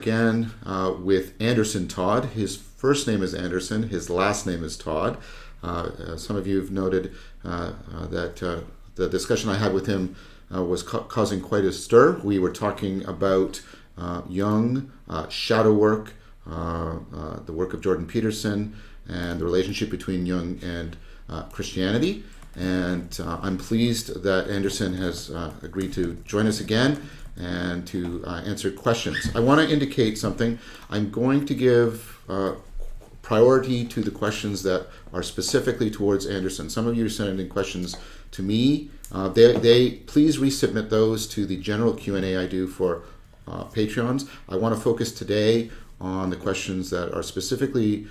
Again with Anderson Todd. His first name is Anderson, his last name is Todd. Some of you have noted that the discussion I had with him was causing quite a stir. We were talking about Jung, shadow work, the work of Jordan Peterson, and the relationship between Jung and Christianity. And I'm pleased that Anderson has agreed to join us again and to answer questions. I want to indicate something. I'm going to give priority to the questions that are specifically towards Anderson. Some of you are sending questions to me. They please resubmit those to the general Q&A I do for Patreons. I want to focus today on the questions that are specifically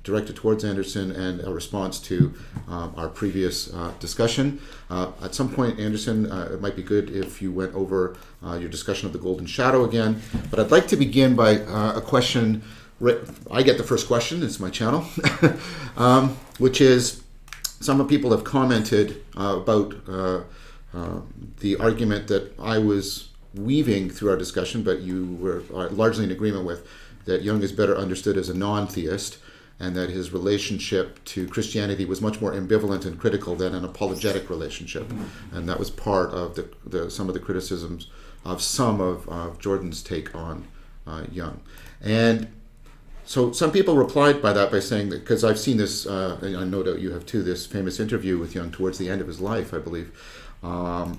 directed towards Anderson and a response to our previous discussion. At some point, Anderson, it might be good if you went over your discussion of the golden shadow again. But I'd like to begin by a question. I get the first question, it's my channel, which is some people have commented about the argument that I was weaving through our discussion, but you were largely in agreement with, that Jung is better understood as a non-theist, and that his relationship to Christianity was much more ambivalent and critical than an apologetic relationship. And that was part of some of the criticisms of some of Jordan's take on Jung. And so some people replied by that by saying that, because I've seen this, and I no doubt you have too, this famous interview with Jung towards the end of his life, I believe,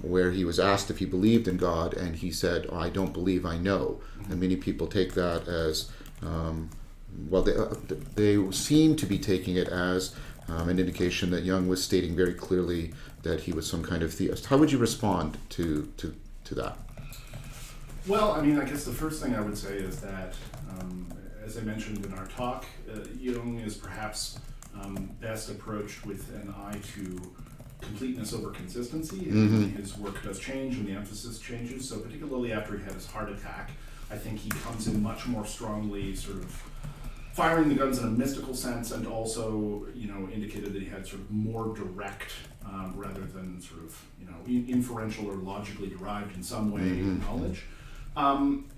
where he was asked if he believed in God, and he said, "Oh, I don't believe, I know." And many people take that as, they seem to be taking it as an indication that Jung was stating very clearly that he was some kind of theist. How would you respond to that? Well, I mean, I guess the first thing I would say is that, as I mentioned in our talk, Jung is perhaps best approached with an eye to completeness over consistency. And his work does change and the emphasis changes. So particularly after he had his heart attack, I think he comes in much more strongly sort of firing the guns in a mystical sense, and also, indicated that he had sort of more direct rather than sort of, inferential or logically derived in some way knowledge.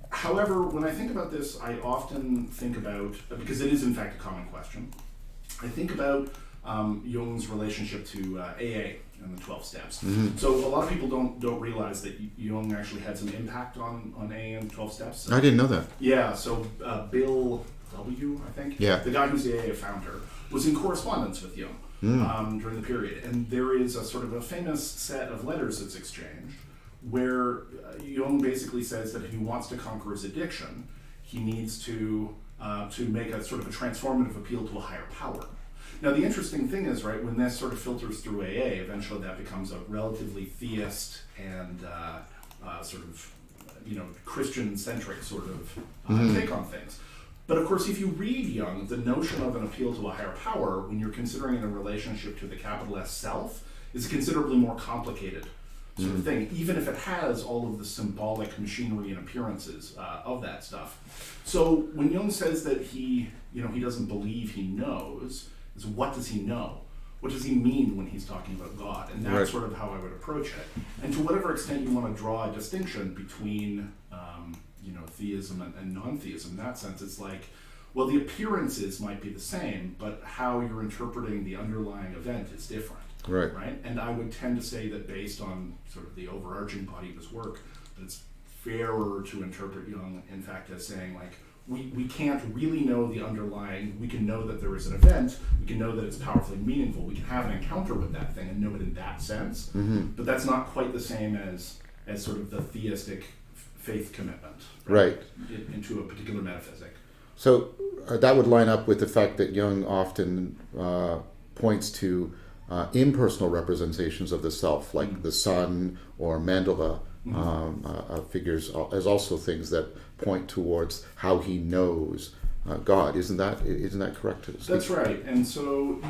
However, when I think about this, I often think about, because it is in fact a common question, I think about Jung's relationship to AA and the 12 steps. So a lot of people don't realize that Jung actually had some impact on AA and the 12 steps. I didn't know that. Yeah, so Bill W., I think, the guy who's the AA founder, was in correspondence with Jung during the period. And there is a sort of a famous set of letters that's exchanged where Jung basically says that if he wants to conquer his addiction, he needs to make a sort of a transformative appeal to a higher power. Now, the interesting thing is, right, when this sort of filters through AA, eventually that becomes a relatively theist and sort of, Christian-centric sort of take on things. But of course, if you read Jung, the notion of an appeal to a higher power, when you're considering a relationship to the capital S self, is a considerably more complicated sort of thing, even if it has all of the symbolic machinery and appearances of that stuff. So when Jung says that he doesn't believe he knows, is what does he know? What does he mean when he's talking about God? And that's sort of how I would approach it. And to whatever extent you want to draw a distinction between theism and non-theism, in that sense, it's like, well, the appearances might be the same, but how you're interpreting the underlying event is different. Right? And I would tend to say that based on sort of the overarching body of his work, that it's fairer to interpret Jung, in fact, as saying, like, we can't really know the underlying. We can know that there is an event. We can know that it's powerfully meaningful. We can have an encounter with that thing and know it in that sense. But that's not quite the same as sort of the theistic faith commitment, right? Into a particular metaphysic. So that would line up with the fact that Jung often points to impersonal representations of the self, like the sun or mandala figures, as also things that point towards how he knows God. Isn't that correct? That's right. And so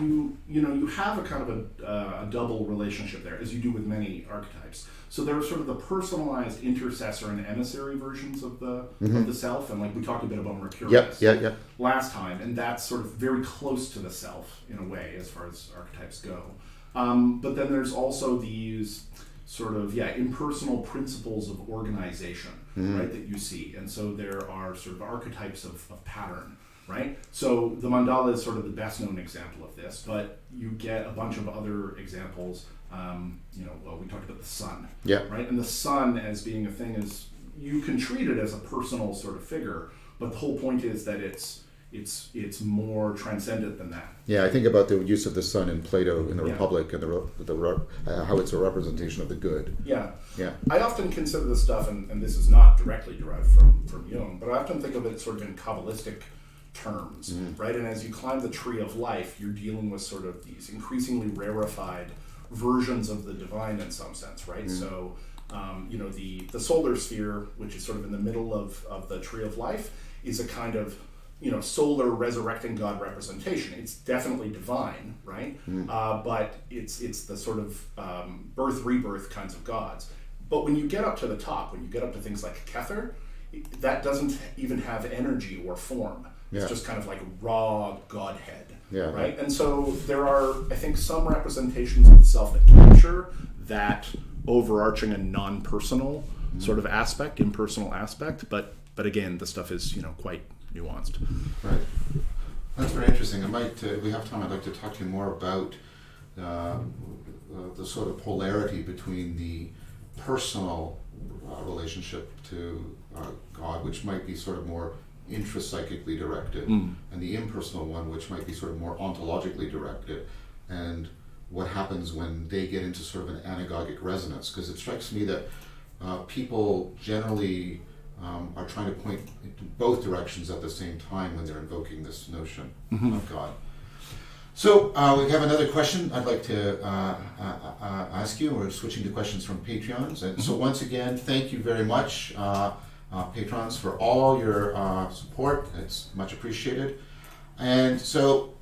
you have a kind of a double relationship there, as you do with many archetypes. So there's sort of the personalized intercessor and emissary versions of the self, and like we talked a bit about Mercurius last time, and that's sort of very close to the self in a way as far as archetypes go. But then there's also these sort of impersonal principles of organization, right, that you see. And so there are sort of archetypes of pattern, right? So the mandala is sort of the best known example of this, but you get a bunch of other examples. We talked about the sun, right? And the sun as being a thing is, you can treat it as a personal sort of figure, but the whole point is that it's more transcendent than that. Yeah, I think about the use of the sun in Plato in the Republic and how it's a representation of the good. Yeah. Yeah. I often consider this stuff, and this is not directly derived from Jung, but I often think of it sort of in Kabbalistic terms, right? And as you climb the tree of life, you're dealing with sort of these increasingly rarefied versions of the divine in some sense, right? So, the solar sphere, which is sort of in the middle of the tree of life, is a kind of, solar resurrecting God representation. It's definitely divine, right? But it's the sort of birth, rebirth kinds of gods. But when you get up to the top, when you get up to things like Kether, that doesn't even have energy or form. It's just kind of like raw Godhead, right? And so there are, I think, some representations of the self that capture that overarching and non-personal sort of aspect, impersonal aspect. But again, the stuff is, quite nuanced. Right. That's very interesting. If we have time, I'd like to talk to you more about the sort of polarity between the personal relationship to God, which might be sort of more intrapsychically directed, and the impersonal one, which might be sort of more ontologically directed, and what happens when they get into sort of an anagogic resonance. Because it strikes me that people generally are trying to point into both directions at the same time when they're invoking this notion of God. So we have another question I'd like to ask you. We're switching to questions from Patreons. And so once again, thank you very much, patrons, for all your support. It's much appreciated. And so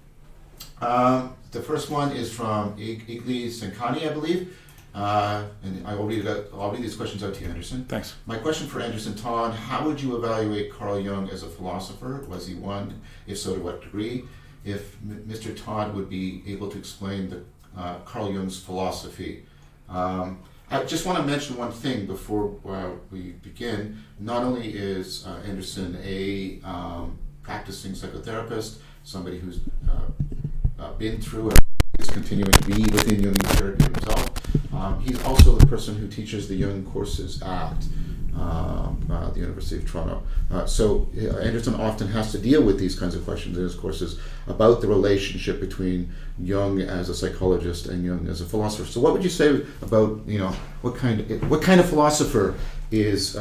the first one is from Igli Senkani, I believe. And I will read these questions out to you, Anderson. Thanks. My question for Anderson Todd: how would you evaluate Carl Jung as a philosopher? Was he one? If so, to what degree? If Mr. Todd would be able to explain Carl Jung's philosophy. I just want to mention one thing before we begin. Not only is Anderson a practicing psychotherapist, somebody who's been through and is continuing to be within Jungian therapy himself, he's also the person who teaches the Jung courses at the University of Toronto. So Anderson often has to deal with these kinds of questions in his courses about the relationship between Jung as a psychologist and Jung as a philosopher. So what would you say about, what kind of philosopher is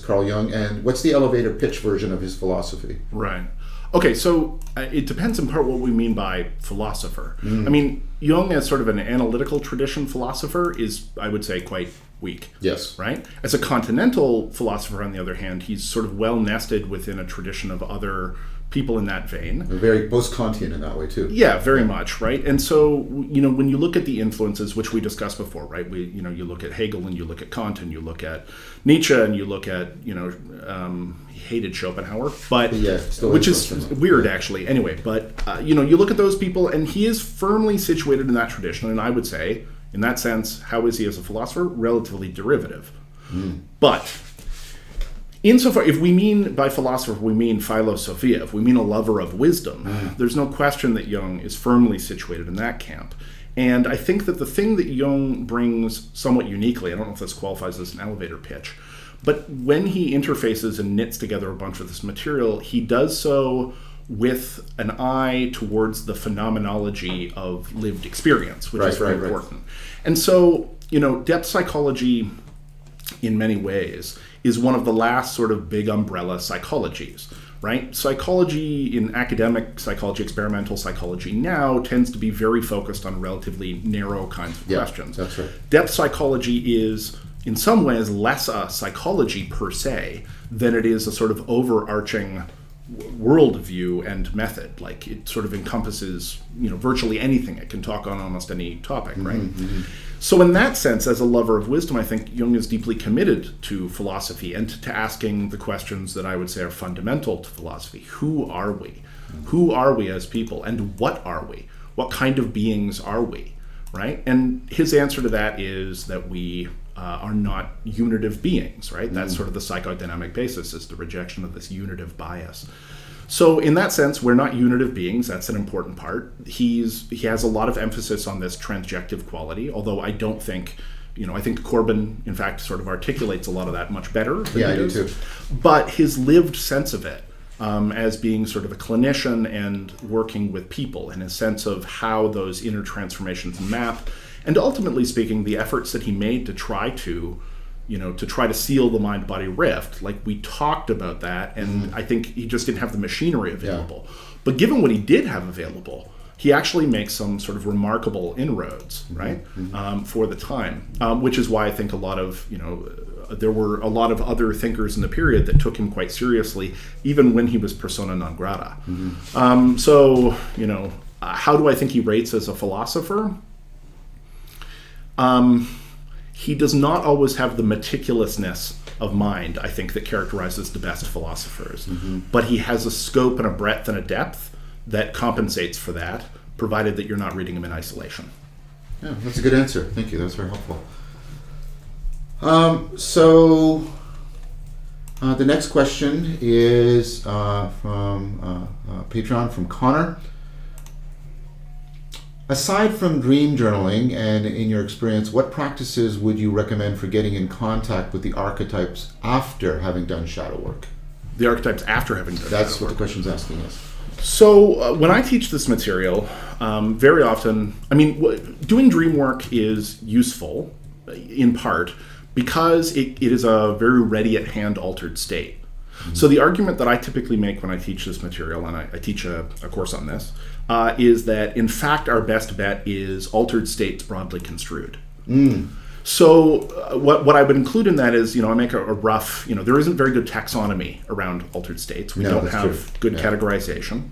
Carl Jung, and what's the elevator pitch version of his philosophy? Right. Okay, so it depends in part what we mean by philosopher. I mean, Jung as sort of an analytical tradition philosopher is, I would say, quite weak. Yes. Right? As a continental philosopher, on the other hand, he's sort of well nested within a tradition of other people in that vein. Very post-Kantian in that way, too. Yeah, very much, right? And so, when you look at the influences, which we discussed before, right? You look at Hegel, and you look at Kant, and you look at Nietzsche, and you look at, he hated Schopenhauer, but which is weird, actually. Anyway, but, you look at those people, and he is firmly situated in that tradition, and I would say, in that sense, how is he as a philosopher? Relatively derivative. But insofar, if we mean by philosopher, we mean philosophia, if we mean a lover of wisdom, there's no question that Jung is firmly situated in that camp. And I think that the thing that Jung brings somewhat uniquely, I don't know if this qualifies as an elevator pitch, but when he interfaces and knits together a bunch of this material, he does so with an eye towards the phenomenology of lived experience, which is very important. And so, depth psychology, in many ways, is one of the last sort of big umbrella psychologies, right? Psychology, in academic psychology, experimental psychology now, tends to be very focused on relatively narrow kinds of questions. That's right. Depth psychology is, in some ways, less a psychology per se than it is a sort of overarching worldview and method. Like, it sort of encompasses, virtually anything. It can talk on almost any topic, right? So in that sense, as a lover of wisdom, I think Jung is deeply committed to philosophy and to asking the questions that I would say are fundamental to philosophy. Who are we? Who are we as people? And what are we? What kind of beings are we? Right? And his answer to that is that we are not unitive beings, right? That's sort of the psychodynamic basis, is the rejection of this unitive bias. So in that sense, we're not unitive beings. That's an important part. He has a lot of emphasis on this transjective quality, although I don't think, I think Corbin, in fact, sort of articulates a lot of that much better than I he do does. too. But his lived sense of it, as being sort of a clinician and working with people, and his sense of how those inner transformations map, and ultimately speaking, the efforts that he made to try to seal the mind-body rift, like we talked about that, and I think he just didn't have the machinery available. Yeah. But given what he did have available, he actually makes some sort of remarkable inroads, right, for the time, which is why I think a lot of, there were a lot of other thinkers in the period that took him quite seriously, even when he was persona non grata. How do I think he rates as a philosopher? He does not always have the meticulousness of mind, I think, that characterizes the best philosophers. But he has a scope and a breadth and a depth that compensates for that, provided that you're not reading him in isolation. Yeah, that's a good answer. Thank you. That's very helpful. So the next question is from Patreon, from Connor. Aside from dream journaling, and in your experience, what practices would you recommend for getting in contact with the archetypes after having done shadow work? The archetypes after having done shadow work. That's what the question's asking us. So when I teach this material, very often, doing dream work is useful, in part, because it is a very ready-at-hand altered state. So the argument that I typically make when I teach this material, and I teach a course on this, is that in fact our best bet is altered states broadly construed. So what I would include in that is, I make a rough, there isn't very good taxonomy around altered states. We don't have good categorization.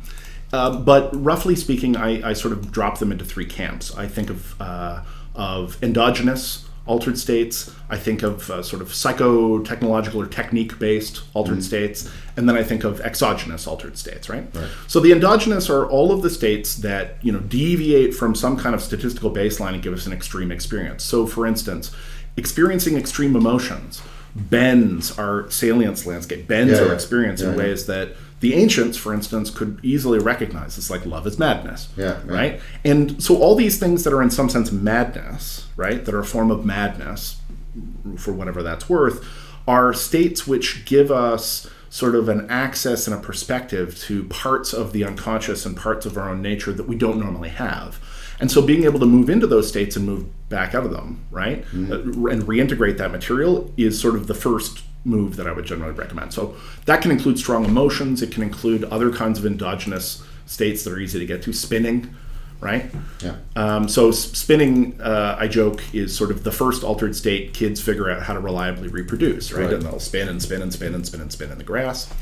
But roughly speaking, I sort of drop them into three camps. I think of endogenous altered states. I think of sort of psycho-technological or technique-based altered states. And then I think of exogenous altered states, right? So the endogenous are all of the states that, deviate from some kind of statistical baseline and give us an extreme experience. So for instance, experiencing extreme emotions bends our salience landscape, bends our experience in ways that the ancients, for instance, could easily recognize. It's like love is madness, right? And so all these things that are in some sense madness, right, that are a form of madness, for whatever that's worth, are states which give us sort of an access and a perspective to parts of the unconscious and parts of our own nature that we don't normally have. And so being able to move into those states and move back out of them, right, and reintegrate that material is sort of the first move that I would generally recommend. So that can include strong emotions. It can include other kinds of endogenous states that are easy to get to. Spinning, right? So spinning, I joke, is sort of the first altered state kids figure out how to reliably reproduce, right? And they'll spin and spin and spin and spin and spin in the grass.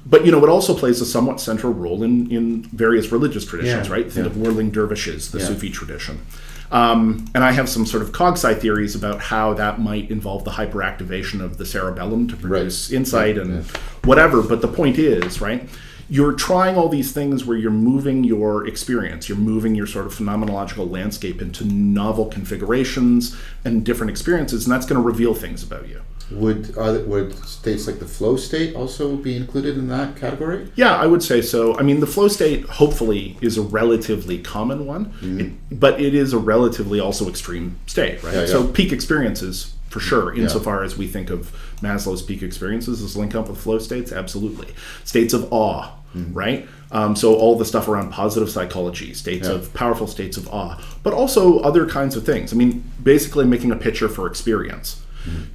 But it also plays a somewhat central role in various religious traditions, right? Think of whirling dervishes, the Sufi tradition. And I have some sort of cogsci theories about how that might involve the hyperactivation of the cerebellum to produce insight and whatever. But the point is, right, you're trying all these things where you're moving your experience, you're moving your sort of phenomenological landscape into novel configurations and different experiences, and that's going to reveal things about you. Would states like the flow state also be included in that category? Yeah, I would say so. The flow state, hopefully, is a relatively common one, but it is a relatively also extreme state, right? So peak experiences, for sure, insofar as we think of Maslow's peak experiences as linked up with flow states, absolutely. States of awe, right? So all the stuff around positive psychology, states of powerful states of awe, but also other kinds of things. Basically making a picture for experience.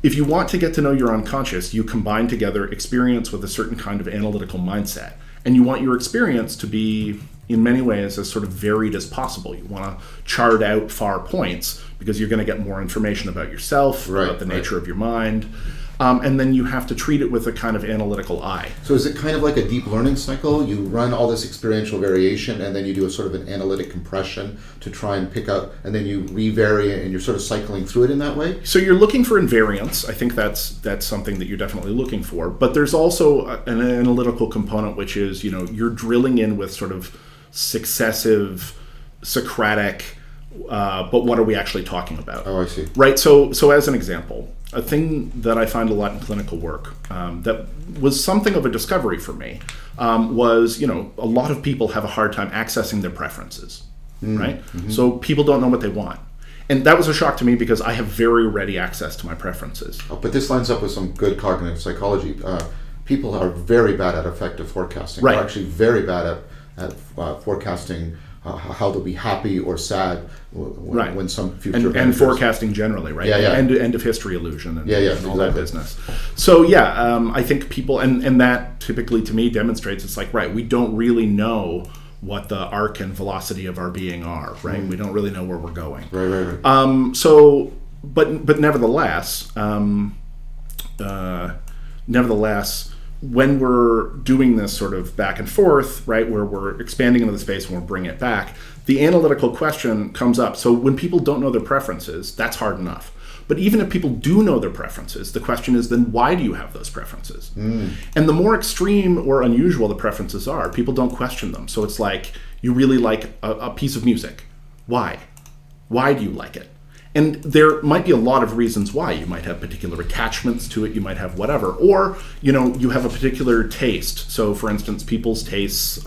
If you want to get to know your unconscious, you combine together experience with a certain kind of analytical mindset. And you want your experience to be, in many ways, as sort of varied as possible. You want to chart out far points because you're going to get more information about yourself, about the nature of your mind. And then you have to treat it with a kind of analytical eye. So is it kind of like a deep learning cycle? You run all this experiential variation, and then you do a sort of an analytic compression to try and pick out, and then you revary it, and you're sort of cycling through it in that way? So you're looking for invariance. I think that's something that you're definitely looking for. But there's also an analytical component, which is, you're drilling in with sort of successive Socratic but what are we actually talking about? Oh, I see. Right. So as an example, a thing that I find a lot in clinical work that was something of a discovery for me was, a lot of people have a hard time accessing their preferences, right? Mm-hmm. So people don't know what they want. And that was a shock to me because I have very ready access to my preferences. Oh, but this lines up with some good cognitive psychology. People are very bad at effective forecasting. Right. They're actually very bad at forecasting how they'll be happy or sad when some future and forecasting generally, right? Yeah. End of history illusion and all exactly. that business. So I think people and that typically to me demonstrates it's like, right, we don't really know what the arc and velocity of our being are, right? We don't really know where we're going. Right. But nevertheless, when we're doing this sort of back and forth, right, where we're expanding into the space and we're bringing it back, the analytical question comes up. So when people don't know their preferences, that's hard enough. But even if people do know their preferences, the question is then why do you have those preferences? And the more extreme or unusual the preferences are, people don't question them. So it's like you really like a piece of music. Why? Why do you like it? And there might be a lot of reasons why. You might have particular attachments to it, you might have whatever. Or, you have a particular taste. So for instance, people's tastes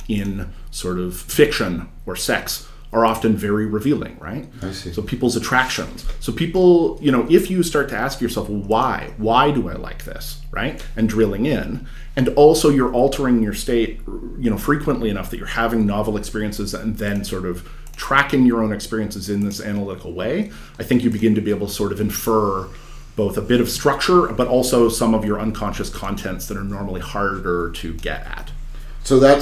in sort of fiction or sex are often very revealing, right? I see. So people's attractions. So people, if you start to ask yourself, why do I like this, right? And drilling in, and also you're altering your state, frequently enough that you're having novel experiences and then sort of tracking your own experiences in this analytical way, I think you begin to be able to sort of infer both a bit of structure, but also some of your unconscious contents that are normally harder to get at. So that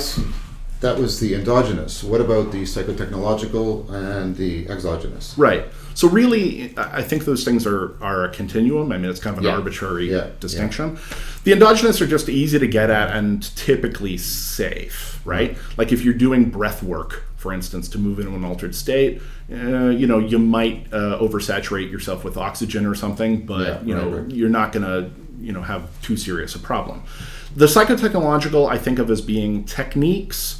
was the endogenous. What about the psychotechnological and the exogenous? Right. So really, I think those things are a continuum. I mean, it's kind of an arbitrary distinction. Yeah. The endogenous are just easy to get at and typically safe, right? Like if you're doing breath work, for instance, to move into an altered state, you might oversaturate yourself with oxygen or something, but you're not going to have too serious a problem. The psychotechnological I think of as being techniques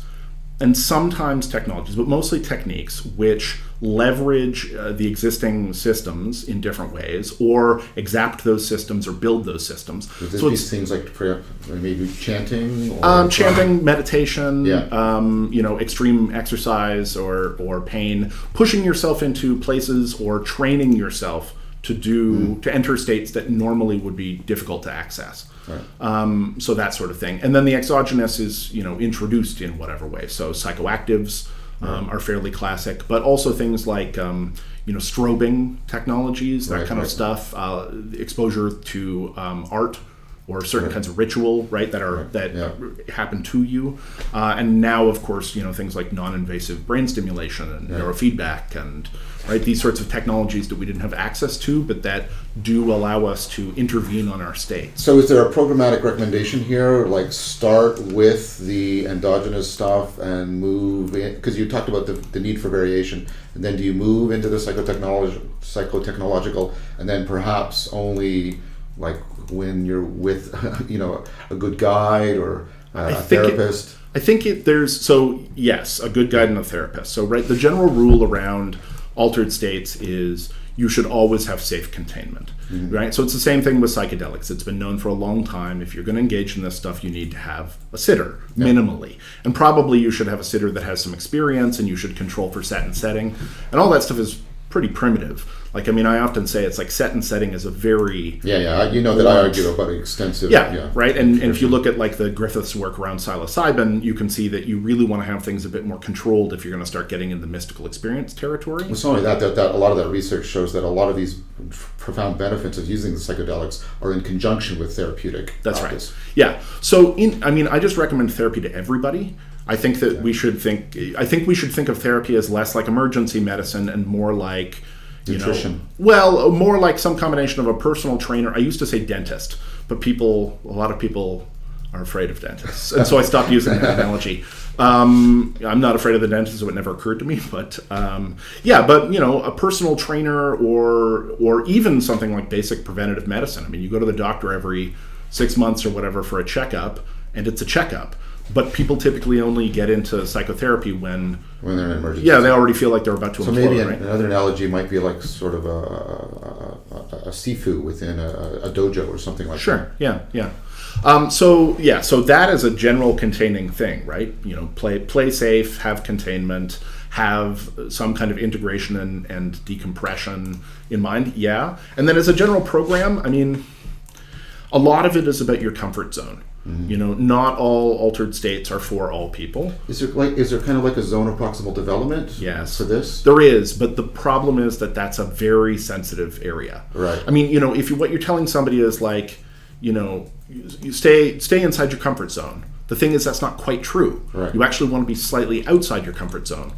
and sometimes technologies, but mostly techniques, which leverage the existing systems in different ways, or exact those systems or build those systems. Would this be things like maybe chanting? Chanting, meditation, extreme exercise or pain, pushing yourself into places or training yourself to enter states that normally would be difficult to access. Right. So that sort of thing. And then the exogenous is, introduced in whatever way. So psychoactives are fairly classic, but also things like, strobing technologies, that kind of stuff, exposure to art or certain kinds of ritual, right, that happen to you. And now, of course, things like non-invasive brain stimulation and neurofeedback and these sorts of technologies that we didn't have access to, but that do allow us to intervene on our state. So is there a programmatic recommendation here, like start with the endogenous stuff and move in? Because you talked about the need for variation, and then do you move into the psychotechnological, and then perhaps only like when you're with a good guide or a therapist? Yes, a good guide and a therapist. So the general rule around altered states is you should always have safe containment, right? So it's the same thing with psychedelics. It's been known for a long time. If you're going to engage in this stuff, you need to have a sitter, minimally. And probably you should have a sitter that has some experience, and you should control for set and setting. And all that stuff is pretty primitive. I often say it's like set and setting is a very... that I argue about extensive... right? And if you look at the Griffiths' work around psilocybin, you can see that you really want to have things a bit more controlled if you're going to start getting in the mystical experience territory. It's not only that a lot of that research shows that a lot of these profound benefits of using the psychedelics are in conjunction with therapeutic practice. Right. Yeah. So, I just recommend therapy to everybody. I think that we should think of therapy as less like emergency medicine and more like nutrition. More like some combination of a personal trainer. I used to say dentist, but a lot of people are afraid of dentists, and so I stopped using that analogy. I'm not afraid of the dentist, so it never occurred to me. But a personal trainer or even something like basic preventative medicine. You go to the doctor every 6 months or whatever for a checkup, and it's a checkup. But people typically only get into psychotherapy when they're in an emergency. Yeah, they already feel like they're about to implode. So maybe right? another analogy might be like sort of a sifu within a dojo or something like that. Sure. Yeah. So that is a general containing thing, right? Play safe, have containment, have some kind of integration and decompression in mind. Yeah. And then as a general program, I mean, a lot of it is about your comfort zone. Mm-hmm. Not all altered states are for all people. Is there kind of like a zone of proximal development? Yes. For this? There is, but the problem is that that's a very sensitive area. Right. I mean, if what you're telling somebody is like, you stay inside your comfort zone. The thing is that's not quite true. Right. You actually want to be slightly outside your comfort zone.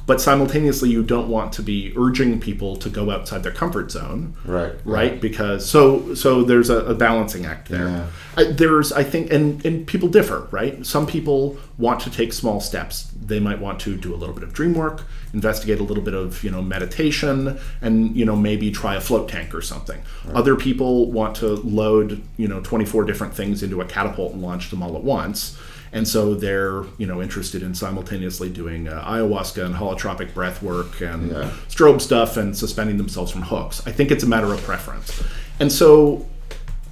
But simultaneously, you don't want to be urging people to go outside their comfort zone, right? Because so there's a balancing act there. Yeah. I think, and people differ, right? Some people want to take small steps. They might want to do a little bit of dream work, investigate a little bit of meditation, and maybe try a float tank or something. Right. Other people want to load 24 different things into a catapult and launch them all at once. And so they're, interested in simultaneously doing ayahuasca and holotropic breath work and strobe stuff and suspending themselves from hooks. I think it's a matter of preference. And so,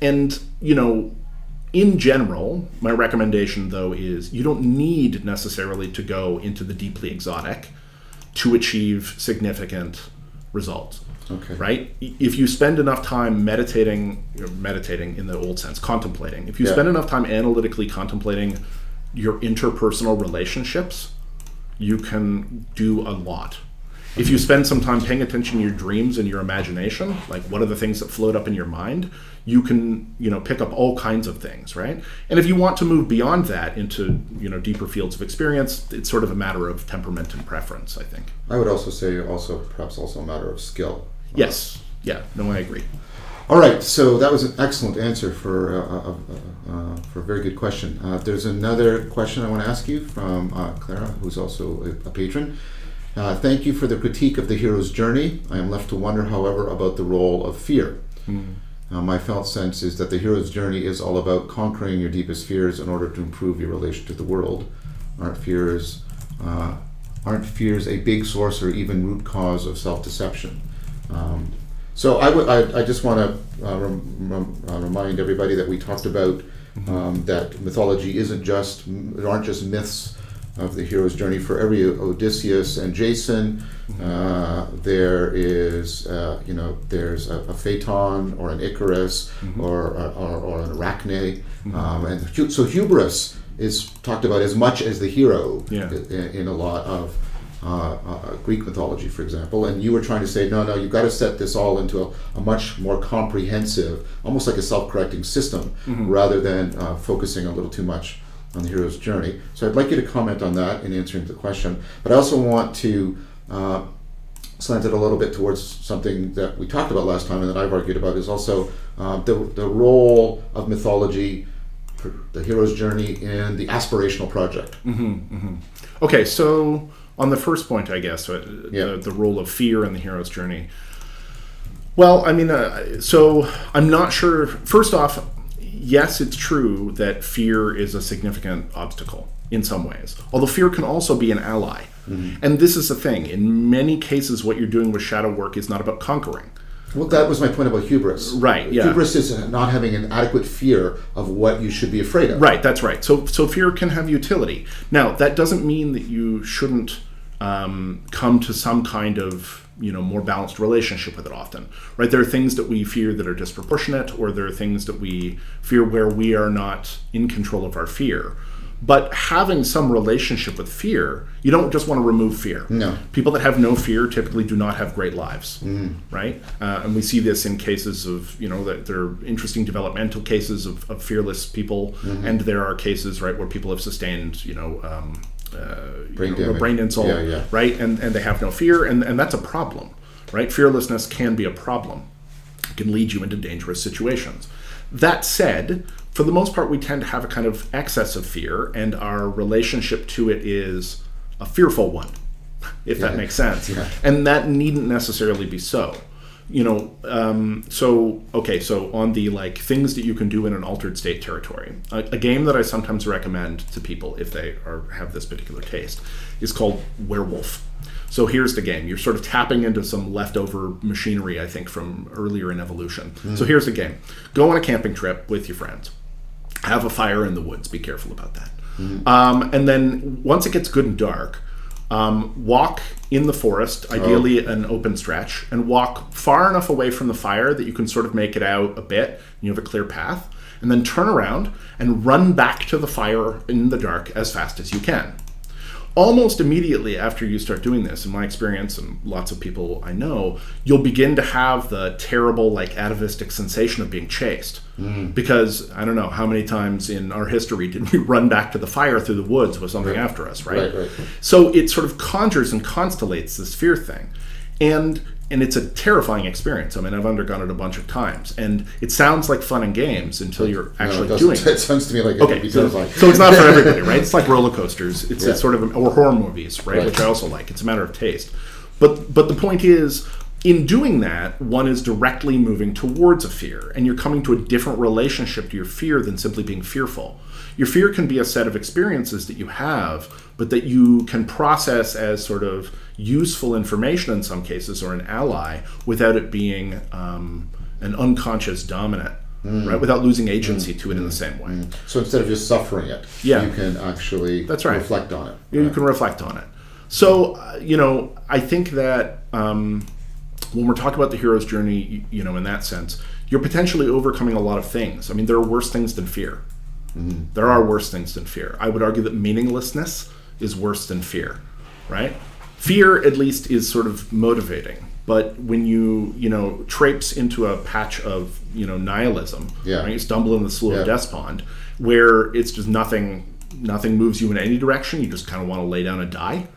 in general, my recommendation, though, is you don't need necessarily to go into the deeply exotic to achieve significant results. Okay. Right? If you spend enough time meditating in the old sense, contemplating, if you spend enough time analytically contemplating your interpersonal relationships, you can do a lot. If you spend some time paying attention to your dreams and your imagination, like what are the things that float up in your mind, you can, pick up all kinds of things, right? And if you want to move beyond that into, deeper fields of experience, it's sort of a matter of temperament and preference, I think. I would also say perhaps a matter of skill. Yes. Yeah. No, I agree. All right, so that was an excellent answer for a very good question. There's another question I want to ask you from Clara, who's also a patron. Thank you for the critique of the hero's journey. I am left to wonder, however, about the role of fear. My felt sense is that the hero's journey is all about conquering your deepest fears in order to improve your relation to the world. Aren't fears a big source or even root cause of self-deception? So I just want to remind everybody that we talked about that mythology there aren't just myths of the hero's journey. For every Odysseus and Jason, there is there's a Phaeton or an Icarus or an Arachne, and so hubris is talked about as much as the hero in a lot of Greek mythology, for example. And you were trying to say, no, you've got to set this all into a much more comprehensive, almost like a self-correcting system, rather than focusing a little too much on the hero's journey. So I'd like you to comment on that in answering the question. But I also want to slant it a little bit towards something that we talked about last time and that I've argued about, is also the role of mythology, for the hero's journey, in the aspirational project. Okay, so on the first point, I guess, the role of fear in the hero's journey. Well, I mean, so I'm not sure. First off, yes, it's true that fear is a significant obstacle in some ways, although fear can also be an ally. And this is the thing. In many cases, what you're doing with shadow work is not about conquering. Well, that was my point about hubris. Right, yeah. Hubris is not having an adequate fear of what you should be afraid of. Right, that's right. So fear can have utility. Now, that doesn't mean that you shouldn't come to some kind of more balanced relationship with it often, right? There are things that we fear that are disproportionate, or there are things that we fear where we are not in control of our fear. But having some relationship with fear, you don't just want to remove fear. No. People that have no fear typically do not have great lives, right? And we see this in cases of, that there are interesting developmental cases of fearless people, and there are cases, right, where people have sustained, brain insult, right? And they have no fear, and that's a problem, right? Fearlessness can be a problem. It can lead you into dangerous situations. That said, for the most part, we tend to have a kind of excess of fear, and our relationship to it is a fearful one, if that makes sense. And that needn't necessarily be so. So on the like things that you can do in an altered state territory, a game that I sometimes recommend to people if they have this particular taste is called Werewolf. So here's the game. You're sort of tapping into some leftover machinery, I think, from earlier in evolution. So here's the game. Go on a camping trip with your friends. Have a fire in the woods. Be careful about that. And then once it gets good and dark, walk in the forest, ideally an open stretch, and walk far enough away from the fire that you can sort of make it out a bit, and you have a clear path, and then turn around and run back to the fire in the dark as fast as you can. Almost immediately after you start doing this, in my experience and lots of people I know, you'll begin to have the terrible like atavistic sensation of being chased. Because I don't know how many times in our history did we run back to the fire through the woods with something after us, right? So it sort of conjures and constellates this fear thing. And it's a terrifying experience. I mean, I've undergone it a bunch of times. And it sounds like fun and games until you're actually doing it. It sounds to me like it could be terrifying. So it's not for everybody, right? It's like roller coasters. It's sort of, or horror movies, right? Which I also like. It's a matter of taste. But the point is, in doing that, one is directly moving towards a fear. And you're coming to a different relationship to your fear than simply being fearful. Your fear can be a set of experiences that you have, but that you can process as sort of useful information in some cases, or an ally, without it being an unconscious dominant, right? Without losing agency to it in the same way. So instead of just suffering it, you can actually reflect on it. You can reflect on it. So, I think that when we're talking about the hero's journey, in that sense, you're potentially overcoming a lot of things. I mean, there are worse things than fear. There are worse things than fear. I would argue that meaninglessness is worse than fear, right? Fear, at least, is sort of motivating. But when you traipse into a patch of, nihilism, right? You stumble in the slough of despond, where it's just nothing moves you in any direction. You just kind of want to lay down and die.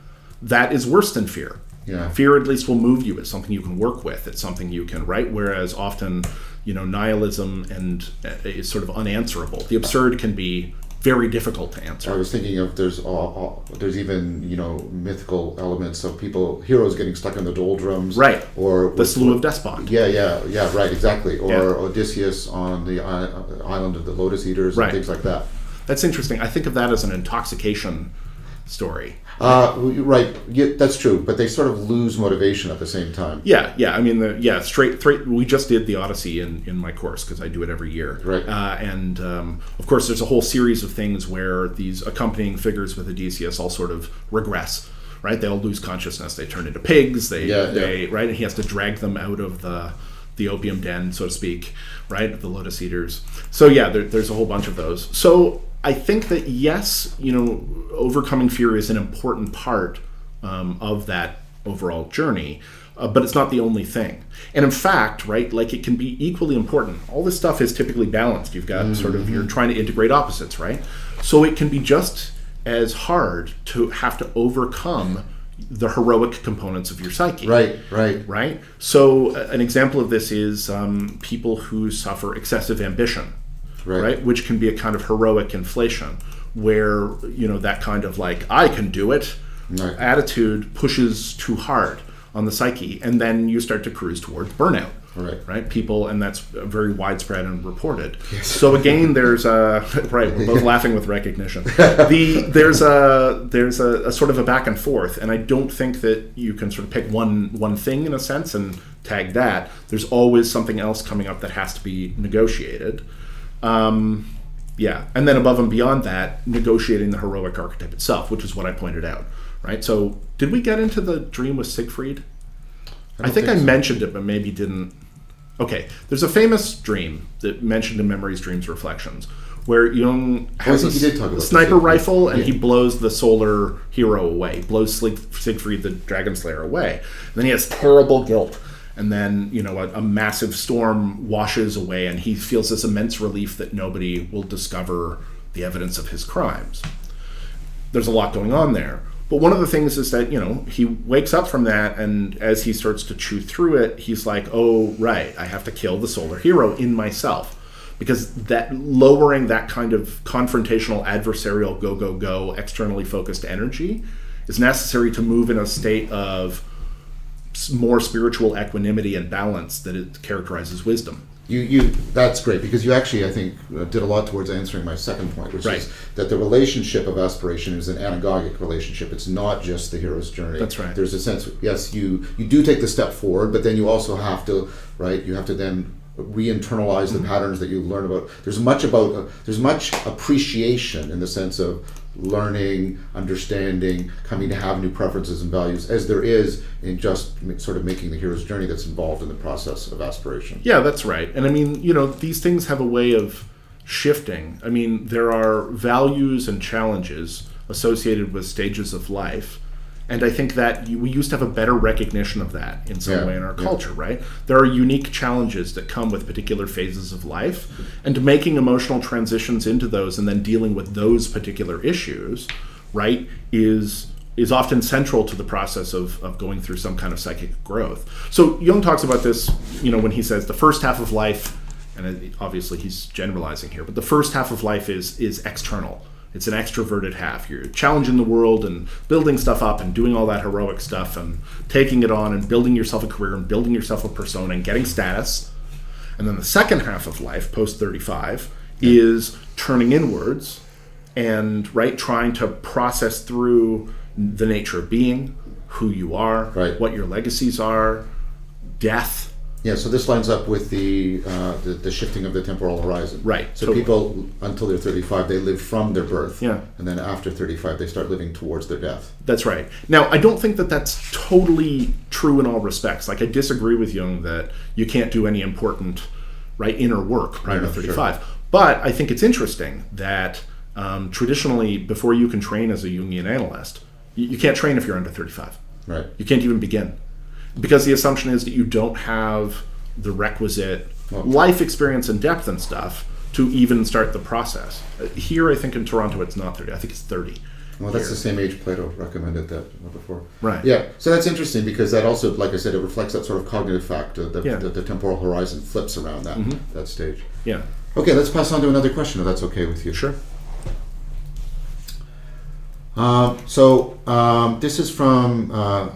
That is worse than fear. Fear, at least, will move you. It's something you can work with. It's something you can, right? Whereas often, nihilism is sort of unanswerable. The absurd can be very difficult to answer. I was thinking of there's even mythical elements of heroes getting stuck in the doldrums, right? Or the slough of despond. Yeah, right, exactly. Or Odysseus on the island of the Lotus Eaters and things like that. That's interesting. I think of that as an intoxication story. Right. Yeah, that's true. But they sort of lose motivation at the same time. Yeah. I mean, straight. We just did the Odyssey in my course because I do it every year. Right. And of course, there's a whole series of things where these accompanying figures with Odysseus all sort of regress. Right. They all lose consciousness. They turn into pigs. They right. And he has to drag them out of the opium den, so to speak. Right. The Lotus Eaters. So there's a whole bunch of those. So I think that yes, overcoming fear is an important part of that overall journey, but it's not the only thing. And in fact, right, like it can be equally important. All this stuff is typically balanced. You've got sort of, you're trying to integrate opposites, right? So it can be just as hard to have to overcome the heroic components of your psyche. Right? So an example of this is people who suffer excessive ambition. Right, which can be a kind of heroic inflation, where that kind of like I can do it attitude pushes too hard on the psyche, and then you start to cruise towards burnout. Right, people, and that's very widespread and reported. Yes. So again, there's we're both laughing with recognition. There's a sort of a back and forth, and I don't think that you can sort of pick one thing in a sense and tag that. There's always something else coming up that has to be negotiated. And then above and beyond that, negotiating the heroic archetype itself, which is what I pointed out, right? So did we get into the dream with Siegfried? I think I mentioned it, but maybe didn't. Okay, there's a famous dream that mentioned in Memories, Dreams, Reflections, where Jung has a sniper rifle and he blows the solar hero away, blows Siegfried the Dragon Slayer away. And then he has terrible guilt. And then, a massive storm washes away, and he feels this immense relief that nobody will discover the evidence of his crimes. There's a lot going on there. But one of the things is that, he wakes up from that, and as he starts to chew through it, he's like, oh, right, I have to kill the solar hero in myself. Because that lowering that kind of confrontational, adversarial, go, externally focused energy is necessary to move in a state of more spiritual equanimity and balance that it characterizes wisdom. That's great, because you actually, I think, did a lot towards answering my second point, which is that the relationship of aspiration is an anagogic relationship. It's not just the hero's journey. That's right. There's a sense, yes, you do take the step forward, but then you also have to, you have to then re-internalize the patterns that you learn about. There's much appreciation in the sense of learning, understanding, coming to have new preferences and values, as there is in just sort of making the hero's journey that's involved in the process of aspiration. Yeah, that's right. And I mean, these things have a way of shifting. I mean, there are values and challenges associated with stages of life. And I think that we used to have a better recognition of that in some way in our culture, right? There are unique challenges that come with particular phases of life, and making emotional transitions into those and then dealing with those particular issues, right, is often central to the process of going through some kind of psychic growth. So Jung talks about this, when he says the first half of life, and obviously he's generalizing here, but the first half of life is external. It's an extroverted half. You're challenging the world and building stuff up and doing all that heroic stuff and taking it on and building yourself a career and building yourself a persona and getting status. And then the second half of life, post 35, is turning inwards and trying to process through the nature of being, who you are, what your legacies are, death. Yeah, so this lines up with the shifting of the temporal horizon. Right. So people, until they're 35, they live from their birth. Yeah. And then after 35, they start living towards their death. That's right. Now, I don't think that that's totally true in all respects. Like, I disagree with Jung that you can't do any important, inner work prior to 35. Sure. But I think it's interesting that traditionally, before you can train as a Jungian analyst, you can't train if you're under 35. Right. You can't even begin. Because the assumption is that you don't have the requisite life experience and depth and stuff to even start the process. Here, I think in Toronto, it's not 30. I think it's 30. Well, that's the same age Plato recommended that before. Right. Yeah. So that's interesting, because that also, like I said, it reflects that sort of cognitive fact. The temporal horizon flips around that stage. Yeah. Okay, let's pass on to another question, if that's okay with you. Sure. This is from a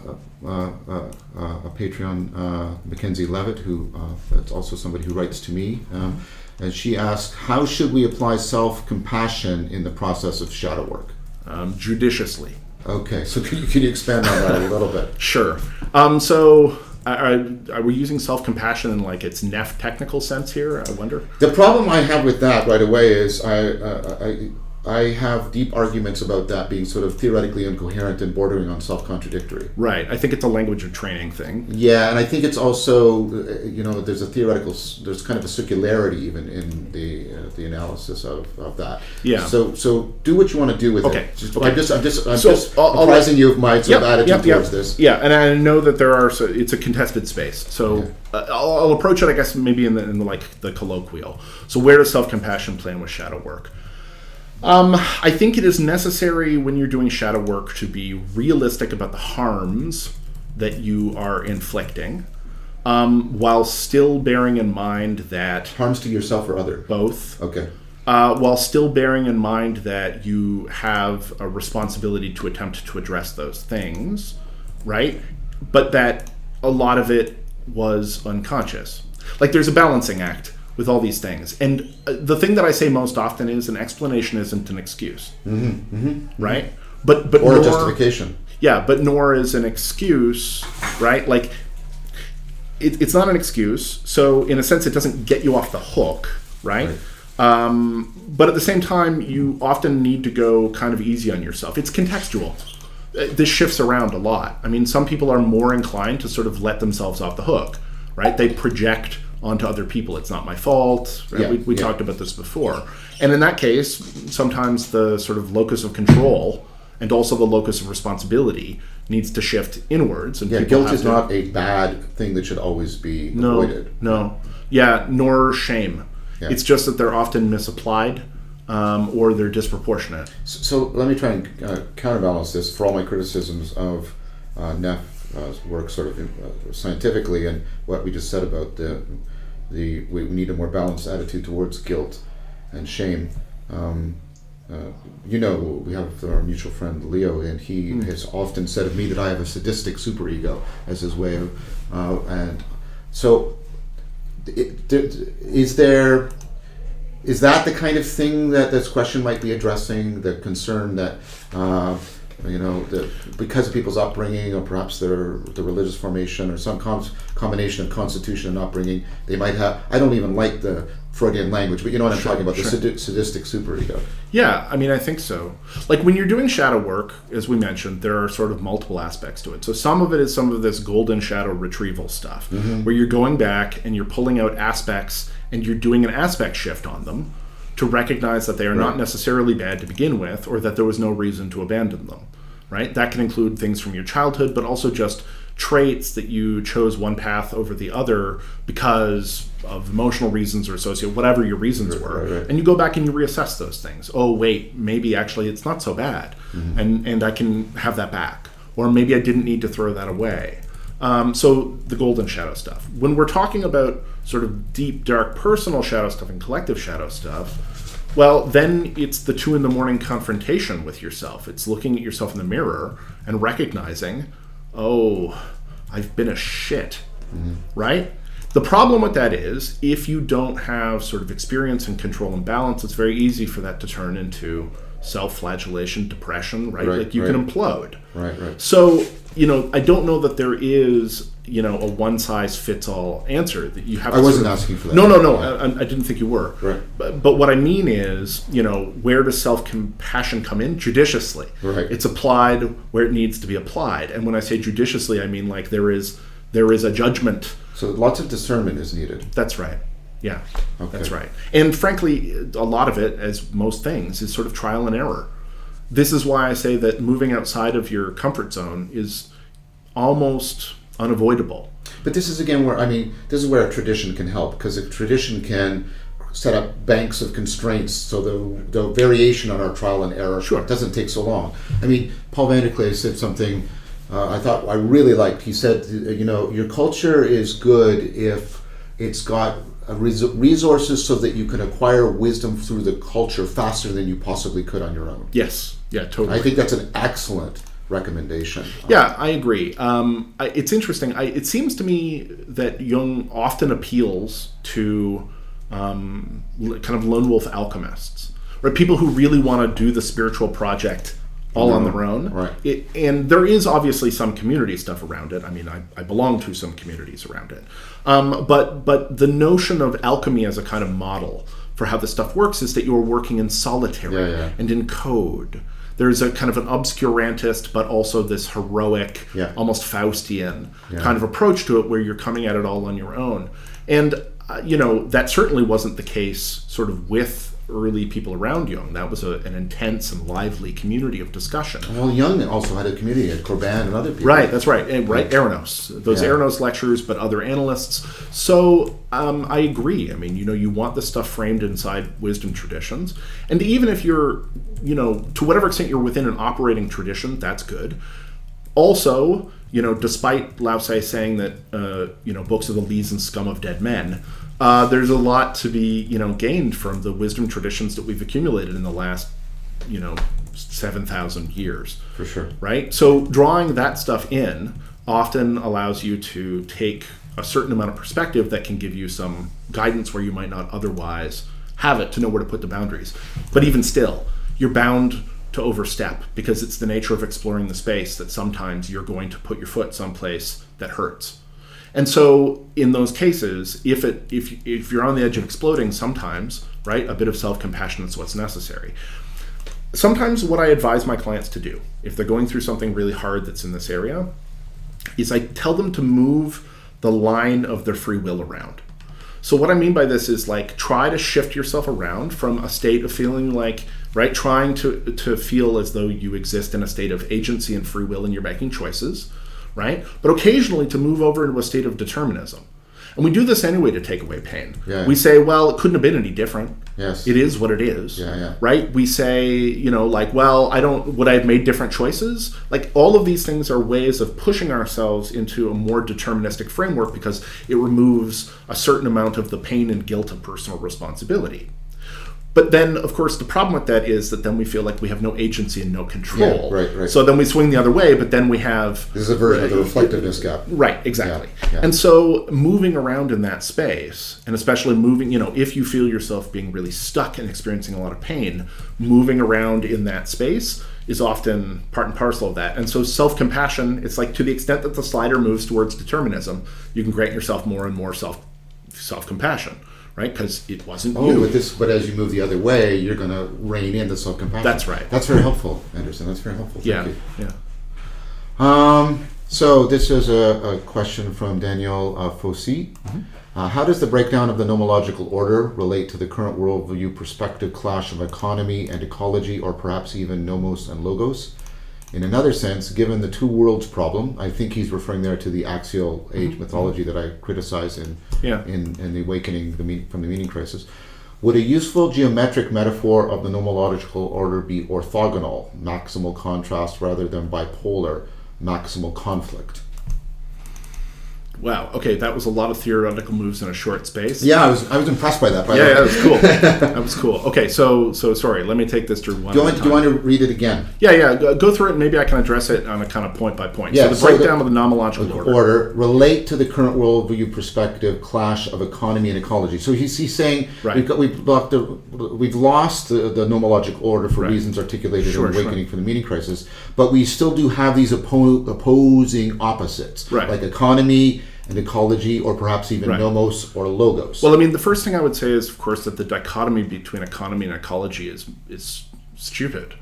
Patreon, Mackenzie Levitt, who that's also somebody who writes to me, and she asked, how should we apply self-compassion in the process of shadow work? Judiciously. Okay, so can you expand on that a little bit? Sure. Are we using self-compassion in its technical sense here, I wonder? The problem I have with that right away is I have deep arguments about that being sort of theoretically incoherent and bordering on self-contradictory. Right. I think it's a language of training thing. Yeah, and I think it's also, there's there's kind of a circularity even in the analysis of that. Yeah. So do what you want to do with it. Okay. I'm just apprising you of my sort of attitude towards this. Yeah, and I know that it's a contested space. So I'll approach it, I guess, maybe in the colloquial. So where does self-compassion play in with shadow work? I think it is necessary when you're doing shadow work to be realistic about the harms that you are inflicting, while still bearing in mind that... Harms to yourself or other? Both. Okay. While still bearing in mind that you have a responsibility to attempt to address those things, right? But that a lot of it was unconscious. There's a balancing act with all these things. And the thing that I say most often is an explanation isn't an excuse. Right? But or a justification. Yeah, but nor is an excuse, right? It's not an excuse. So in a sense, it doesn't get you off the hook, right? But at the same time, you often need to go kind of easy on yourself. It's contextual. This shifts around a lot. I mean, some people are more inclined to sort of let themselves off the hook, right? They project onto other people. It's not my fault. Right? Yeah, we talked about this before. And in that case, sometimes the sort of locus of control and also the locus of responsibility needs to shift inwards. And guilt is not a bad thing that should always be avoided. No. Yeah, nor shame. Yeah. It's just that they're often misapplied or they're disproportionate. So let me try and counterbalance this for all my criticisms of Neff work sort of scientifically, and what we just said about we need a more balanced attitude towards guilt and shame. we have our mutual friend Leo, and he has often said of me that I have a sadistic superego as his way of, and so is that the kind of thing that this question might be addressing? The concern that because of people's upbringing, or perhaps the religious formation, or some combination of constitution and upbringing, they might have. I don't even like the Freudian language, but you know what I'm talking about, the sadistic superego. Yeah, I mean, I think so. Like when you're doing shadow work, as we mentioned, there are sort of multiple aspects to it. So some of it is some of this golden shadow retrieval stuff, where you're going back and you're pulling out aspects and you're doing an aspect shift on them to recognize that they are not necessarily bad to begin with, or that there was no reason to abandon them, right? That can include things from your childhood, but also just traits that you chose one path over the other because of emotional reasons or whatever your reasons were. Right. And you go back and you reassess those things. Oh, wait, maybe actually it's not so bad. And I can have that back. Or maybe I didn't need to throw that away. So the golden shadow stuff. When we're talking about sort of deep, dark, personal shadow stuff and collective shadow stuff, well, then it's the 2 a.m. confrontation with yourself. It's looking at yourself in the mirror and recognizing, oh, I've been a shit, right? The problem with that is, if you don't have sort of experience and control and balance, it's very easy for that to turn into self-flagellation, depression, right? Like you can implode. Right. So, I don't know that there is, a one-size-fits-all answer that you have. I wasn't asking for that. No. I didn't think you were. Right. But what I mean is, where does self-compassion come in? Judiciously. Right. It's applied where it needs to be applied. And when I say judiciously, I mean like there is a judgment. So lots of discernment is needed. That's right. Yeah, okay. That's right. And frankly, a lot of it, as most things, is sort of trial and error. This is why I say that moving outside of your comfort zone is almost unavoidable. But this is again where a tradition can help, because a tradition can set up banks of constraints, so the variation on our trial and error doesn't take so long. Paul van der Klee said something I thought I really liked. He said, your culture is good if it's got resources so that you can acquire wisdom through the culture faster than you possibly could on your own. Yes, yeah, totally. I think that's an excellent recommendation. Yeah, I agree. It's interesting. It seems to me that Jung often appeals to kind of lone wolf alchemists, right? People who really want to do the spiritual project all on their own. Right. And there is obviously some community stuff around it. I belong to some communities around it. But the notion of alchemy as a kind of model for how this stuff works is that you're working in solitary and in code. There's a kind of an obscurantist, but also this heroic, almost Faustian kind of approach to it, where you're coming at it all on your own. And, that certainly wasn't the case sort of with early people around Jung. That was an intense and lively community of discussion. Well, Jung also had a community at Corbin and other people. Right, that's right. And Eranos. Those Eranos lectures, but other analysts. So I agree. You want the stuff framed inside wisdom traditions. And even if you're, to whatever extent you're within an operating tradition, that's good. Also, despite Lao Tse saying that, books are the lees and scum of dead men, there's a lot to be, gained from the wisdom traditions that we've accumulated in the last, 7,000 years. For sure. Right? So drawing that stuff in often allows you to take a certain amount of perspective that can give you some guidance where you might not otherwise have it, to know where to put the boundaries. But even still, you're bound to overstep, because it's the nature of exploring the space that sometimes you're going to put your foot someplace that hurts. And so in those cases, if you're on the edge of exploding, sometimes, right, a bit of self-compassion is what's necessary. Sometimes what I advise my clients to do, if they're going through something really hard that's in this area, is I tell them to move the line of their free will around. So what I mean by this is, like, try to shift yourself around from a state of feeling like, right, trying to feel as though you exist in a state of agency and free will and you're making choices, right? But occasionally to move over into a state of determinism. And we do this anyway to take away pain. Yeah. We say, well, it couldn't have been any different. Yes. It is what it is. Yeah. Right? We say, well, would I have made different choices? Like, all of these things are ways of pushing ourselves into a more deterministic framework, because it removes a certain amount of the pain and guilt of personal responsibility. But then, of course, the problem with that is that then we feel like we have no agency and no control. Yeah, right. So then we swing the other way, but then we have... This is a version of the reflectiveness gap. Right, exactly. Yeah. And so moving around in that space, and especially moving, if you feel yourself being really stuck and experiencing a lot of pain, moving around in that space is often part and parcel of that. And so self-compassion, it's like to the extent that the slider moves towards determinism, you can grant yourself more and more self-compassion. Right, because it wasn't you. But as you move the other way, you're going to rein in the self-compassion. That's right. That's very helpful, Anderson. That's very helpful. Thank you. Yeah. So this is a question from Daniel Fossey. How does the breakdown of the nomological order relate to the current worldview perspective clash of economy and ecology, or perhaps even nomos and logos? In another sense, given the two worlds problem, I think he's referring there to the axial age mythology that I criticize in the Awakening from the Meaning Crisis. Would a useful geometric metaphor of the nomological order be orthogonal, maximal contrast, rather than bipolar, maximal conflict? Wow. Okay, that was a lot of theoretical moves in a short space. Yeah, I was impressed by that. Yeah, that was cool. That was cool. Okay, so sorry. Let me take this through one. Do you want to read it again? Yeah. Go through it, and maybe I can address it on a kind of point by point. Yeah, so the breakdown of the nomological order relate to the current worldview perspective clash of economy and ecology. So he's saying we've lost the nomological order for reasons articulated in Awakening from the Meaning Crisis, but we still do have these opposing opposites, like economy and ecology, or perhaps even nomos or logos. Well, I mean, the first thing I would say is, of course, that the dichotomy between economy and ecology is stupid,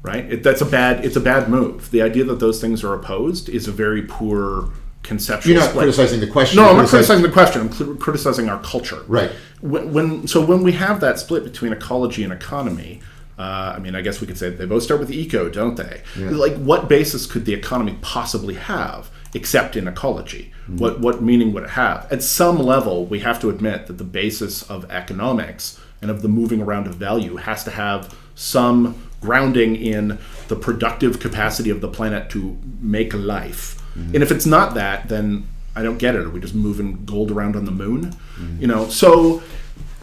right? It's a bad move. The idea that those things are opposed is a very poor conceptual You're not criticizing the question. No, I'm not criticizing the question. I'm criticizing our culture. Right. When we have that split between ecology and economy, I guess we could say they both start with eco, don't they? Yeah. Like, what basis could the economy possibly have except in ecology? What meaning would it have? At some level, we have to admit that the basis of economics and of the moving around of value has to have some grounding in the productive capacity of the planet to make life. And if it's not that, then I don't get it. Are we just moving gold around on the moon?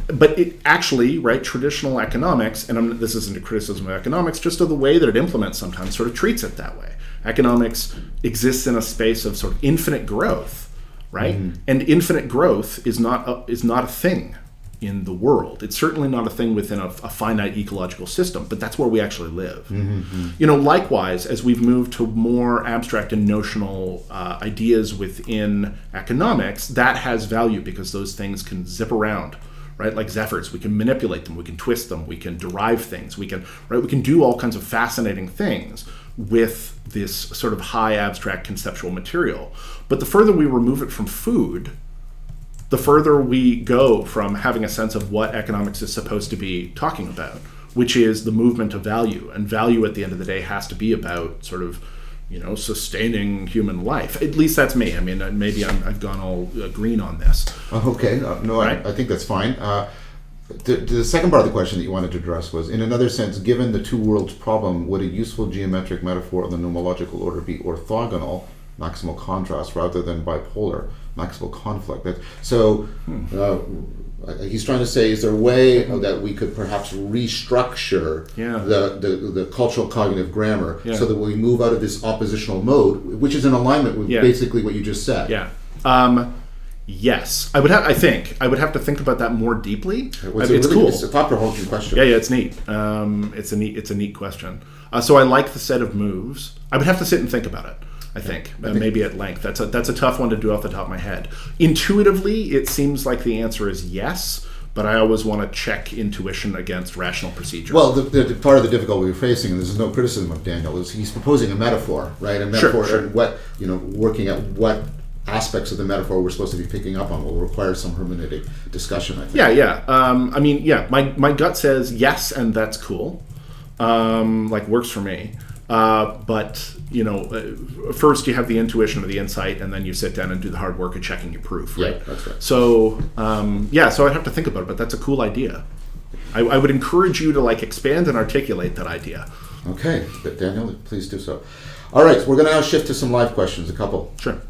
But it actually, traditional economics, and this isn't a criticism of economics, just of the way that it implements sometimes sort of treats it that way. Economics exists in a space of sort of infinite growth, right? And infinite growth is not a thing in the world. It's certainly not a thing within a finite ecological system, but that's where we actually live. Likewise, as we've moved to more abstract and notional ideas within economics, that has value because those things can zip around. Right, like zephyrs, we can manipulate them, we can twist them, we can derive things, we can do all kinds of fascinating things with this sort of high abstract conceptual material. But the further we remove it from food, the further we go from having a sense of what economics is supposed to be talking about, which is the movement of value. And value at the end of the day has to be about sort of sustaining human life. At least that's me. I mean, maybe I've gone all green on this. Okay. I think that's fine. The second part of the question that you wanted to address was, in another sense, given the two worlds problem, would a useful geometric metaphor of the nomological order be orthogonal, maximal contrast, rather than bipolar, maximal conflict? He's trying to say, is there a way that we could perhaps restructure the cultural cognitive grammar so that we move out of this oppositional mode, which is in alignment with basically what you just said? Yeah. Yes, I would have to think about that more deeply. It's cool. It's a thought-provoking question. Yeah, it's neat. It's a neat question. So I like the set of moves. I would have to sit and think about it. I think maybe at length. That's a tough one to do off the top of my head. Intuitively, it seems like the answer is yes, but I always want to check intuition against rational procedure. Well, the part of the difficulty we're facing, and this is no criticism of Daniel, is he's proposing a metaphor, right? A metaphor, and what working at what aspects of the metaphor we're supposed to be picking up on will require some hermeneutic discussion, I think. Yeah. My gut says yes, and that's cool. Works for me. But first you have the intuition or the insight, and then you sit down and do the hard work of checking your proof, right? Yeah, that's right. So, so I'd have to think about it, but that's a cool idea. I would encourage you to expand and articulate that idea. Okay, but Daniel, please do so. All right, so we're going to now shift to some live questions, a couple. Sure.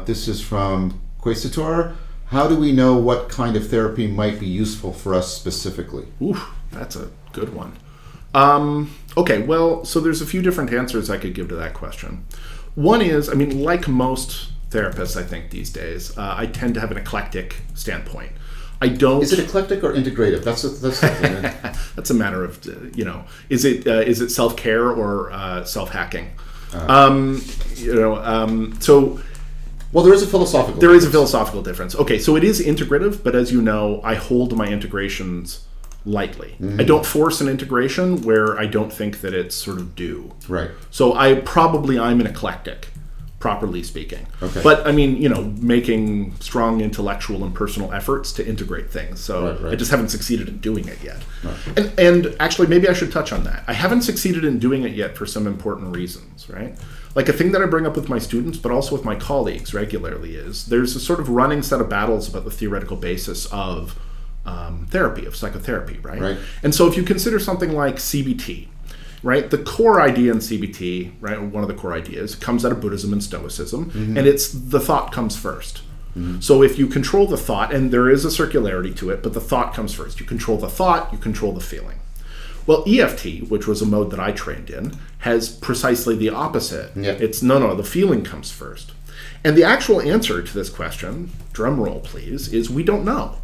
This is from Quaestator. how do we know what kind of therapy might be useful for us specifically? Ooh, that's a good one. Okay, well, so there's a few different answers I could give to that question. One is, I mean, like most therapists, I think these days, I tend to have an eclectic standpoint. I don't. Is it eclectic or integrative? That's the thing. That's a matter of, is it self-care or self-hacking? So. Well, there is a philosophical difference. There is a philosophical difference. Okay, so it is integrative, but as you know, I hold my integrations lightly. Mm-hmm. I don't force an integration where I don't think that it's sort of due. Right. So I'm an eclectic, properly speaking. Okay. But I mean, making strong intellectual and personal efforts to integrate things. So right. I just haven't succeeded in doing it yet. Right. And actually, maybe I should touch on that. I haven't succeeded in doing it yet for some important reasons, right? Like a thing that I bring up with my students, but also with my colleagues regularly is there's a sort of running set of battles about the theoretical basis of therapy, of psychotherapy, right? And so if you consider something like CBT, right, the core idea in CBT, right, or one of the core ideas, comes out of Buddhism and Stoicism, mm-hmm. and it's the thought comes first. Mm-hmm. So if you control the thought, and there is a circularity to it, but the thought comes first. You control the thought, you control the feeling. Well, EFT, which was a mode that I trained in, has precisely the opposite. Yeah. It's no, the feeling comes first. And the actual answer to this question, drum roll please, is we don't know.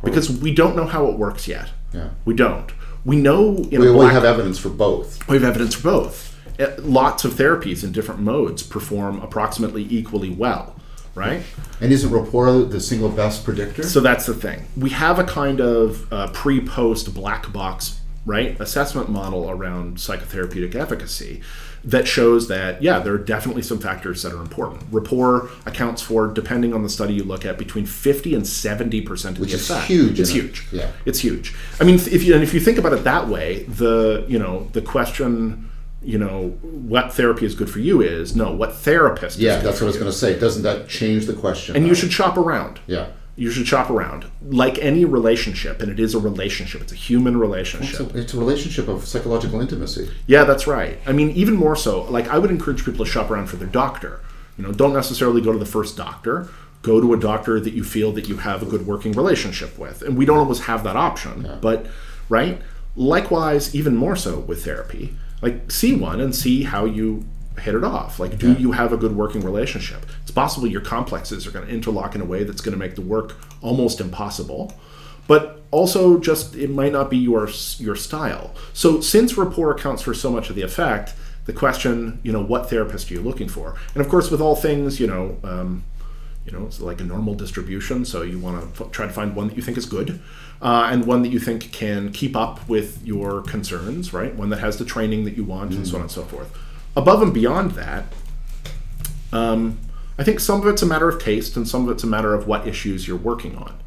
Because we don't know how it works yet. Yeah. We don't. We know we have evidence for both. We have evidence for both. Lots of therapies in different modes perform approximately equally well, right? And isn't rapport the single best predictor? So that's the thing. We have a kind of pre-post black box, right, assessment model around psychotherapeutic efficacy that shows that, there are definitely some factors that are important. Rapport accounts for, depending on the study you look at, between 50 and 70% of the effect. Which is huge. It's huge. Yeah. It's huge. I mean, if you think about it that way, the question, what therapy is good for you is, no, what therapist is good for you. Yeah, that's what I was going to say. Doesn't that change the question? And you should shop around. Yeah. You should shop around. Like any relationship, and it is a relationship. It's a human relationship. It's a relationship of psychological intimacy. Yeah, that's right. I mean, even more so, like I would encourage people to shop around for their doctor. Don't necessarily go to the first doctor. Go to a doctor that you feel that you have a good working relationship with. And we don't always have that option, but, right? Likewise, even more so with therapy, like see one and see how you hit it off. Like, do you have a good working relationship? It's possible your complexes are going to interlock in a way that's going to make the work almost impossible, but also just it might not be your style. So since rapport accounts for so much of the effect, the question, what therapist are you looking for? And of course, with all things, it's like a normal distribution. So you want to try to find one that you think is good, and one that you think can keep up with your concerns, right? One that has the training that you want, and so on and so forth. Above and beyond that, I think some of it's a matter of taste and some of it's a matter of what issues you're working on.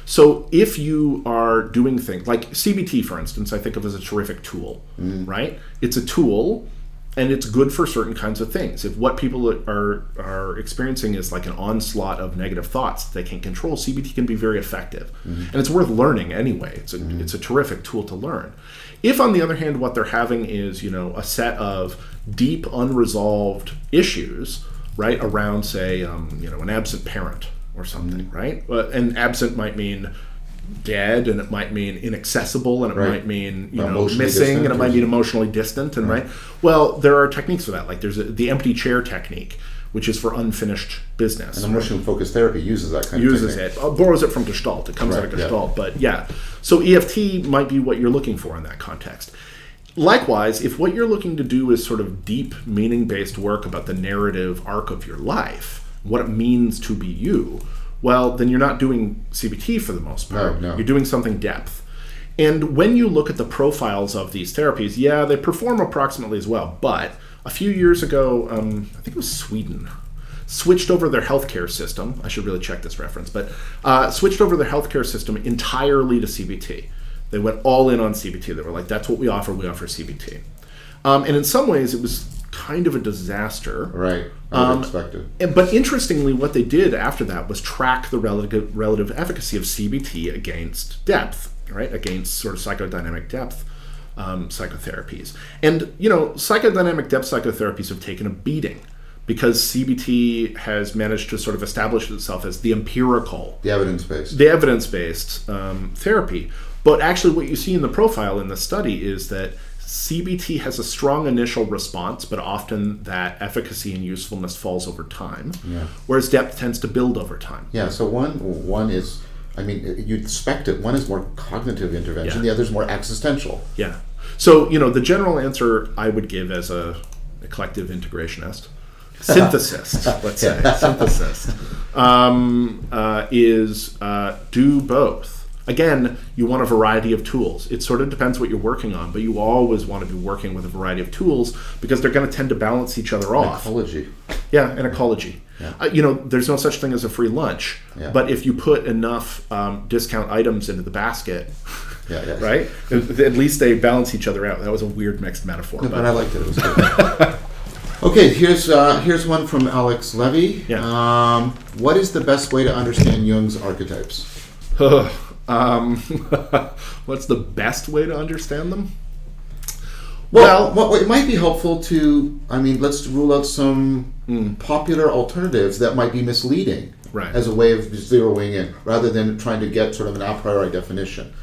So if you are doing things like CBT, for instance, I think of as a terrific tool, right? It's a tool and it's good for certain kinds of things. If what people are experiencing is like an onslaught of negative thoughts that they can't control, CBT can be very effective. And it's worth learning anyway. It's a terrific tool to learn. If, on the other hand, what they're having is, a set of deep, unresolved issues, right, around, say, an absent parent or something, right? And absent might mean dead, and it might mean inaccessible, and it might mean, missing, and it might mean emotionally distant, and right? Well, there are techniques for that. Like there's the empty chair technique, which is for unfinished business. And emotionally focused therapy uses that kind of technique. Uses it, borrows it from Gestalt. It comes out of Gestalt, but So EFT might be what you're looking for in that context. Likewise, if what you're looking to do is sort of deep, meaning-based work about the narrative arc of your life, what it means to be you, well, then you're not doing CBT for the most part. No. You're doing something depth. And when you look at the profiles of these therapies, they perform approximately as well, but a few years ago, I think it was Sweden, switched over their healthcare system. I should really check this reference, but switched over their healthcare system entirely to CBT. They went all in on CBT. They were like, that's what we offer CBT. And in some ways, it was kind of a disaster. Right, I would expect it. But interestingly, what they did after that was track the relative efficacy of CBT against depth, right, against sort of psychodynamic depth psychotherapies. And, psychodynamic depth psychotherapies have taken a beating because CBT has managed to sort of establish itself as the empirical, the evidence-based therapy. But actually what you see in the profile in the study is that CBT has a strong initial response, but often that efficacy and usefulness falls over time, whereas depth tends to build over time. Yeah, so one is, I mean, you'd expect it. One is more cognitive intervention, the other is more existential. Yeah. So, the general answer I would give as a collective integrationist, synthesist, let's say, synthesist, is do both. Again, you want a variety of tools. It sort of depends what you're working on, but you always want to be working with a variety of tools because they're going to tend to balance each other off. Ecology. Yeah, and ecology. Yeah. There's no such thing as a free lunch, but if you put enough discount items into the basket, right, at least they balance each other out. That was a weird mixed metaphor. No, but I liked it. It was good. Okay, here's one from Alex Levy. Yeah. What is the best way to understand Jung's archetypes? What's the best way to understand them? Well, it might be helpful to, let's rule out some popular alternatives that might be misleading as a way of zeroing in, rather than trying to get sort of an a priori definition.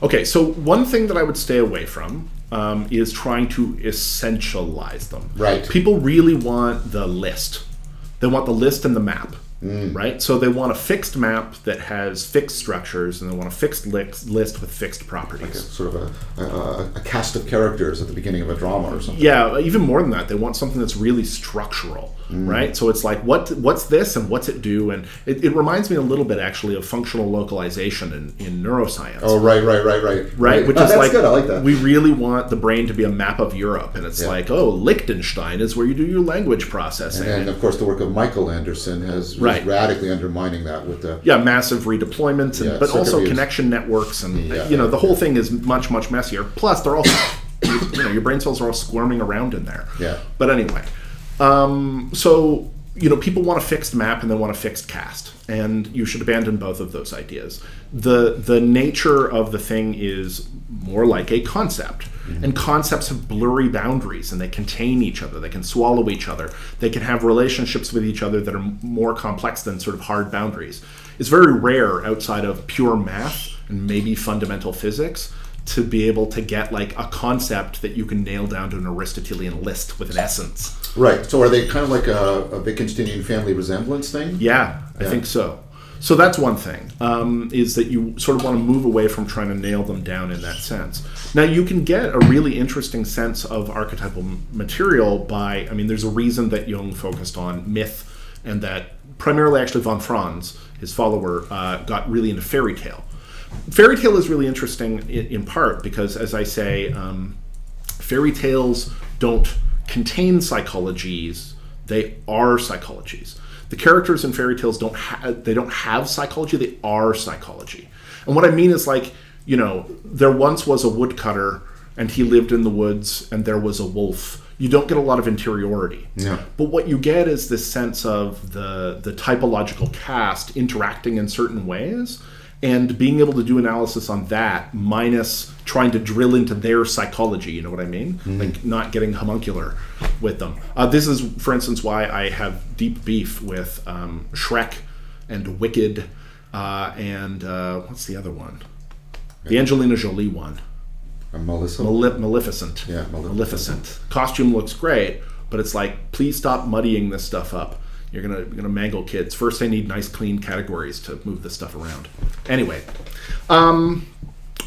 Okay, so one thing that I would stay away from is trying to essentialize them. Right. People really want the list. They want the list and the map. Right? So they want a fixed map that has fixed structures, and they want a fixed list with fixed properties. Like sort of a cast of characters at the beginning of a drama or something. Yeah, even more than that. They want something that's really structural, right? So it's like, what's this and what's it do? And it reminds me a little bit, actually, of functional localization in neuroscience. Oh, right. Right, which is that's like, good. I like that. We really want the brain to be a map of Europe, and it's like, Liechtenstein is where you do your language processing. And of course, the work of Michael Anderson is radically undermining that with the massive redeployment, but also connection networks, and the whole thing is much messier. Plus, they're also your brain cells are all squirming around in there. Yeah. But anyway, so people want a fixed map and they want a fixed cast, and you should abandon both of those ideas. The nature of the thing is more like a concept. And concepts have blurry boundaries, and they contain each other. They can swallow each other. They can have relationships with each other that are more complex than sort of hard boundaries. It's very rare outside of pure math and maybe fundamental physics to be able to get like a concept that you can nail down to an Aristotelian list with an essence. Right. So are they kind of like a Wittgensteinian family resemblance thing? Yeah, I think so. So that's one thing, is that you sort of want to move away from trying to nail them down in that sense. Now, you can get a really interesting sense of archetypal material by, there's a reason that Jung focused on myth, and that primarily actually von Franz, his follower, got really into fairy tale. Fairy tale is really interesting in part because, as I say, fairy tales don't contain psychologies, they are psychologies. The characters in fairy tales don't have psychology, they are psychology. And what I mean is like, there once was a woodcutter and he lived in the woods and there was a wolf. You don't get a lot of interiority. Yeah. But what you get is this sense of the typological cast interacting in certain ways and being able to do analysis on that minus trying to drill into their psychology, you know what I mean? Like not getting homuncular with them. This is, for instance, why I have deep beef with Shrek and Wicked and what's the other one? The Angelina Jolie one. Maleficent. Yeah, Maleficent. Costume looks great, but it's like, please stop muddying this stuff up. You're gonna mangle kids. First, they need nice, clean categories to move this stuff around. Anyway,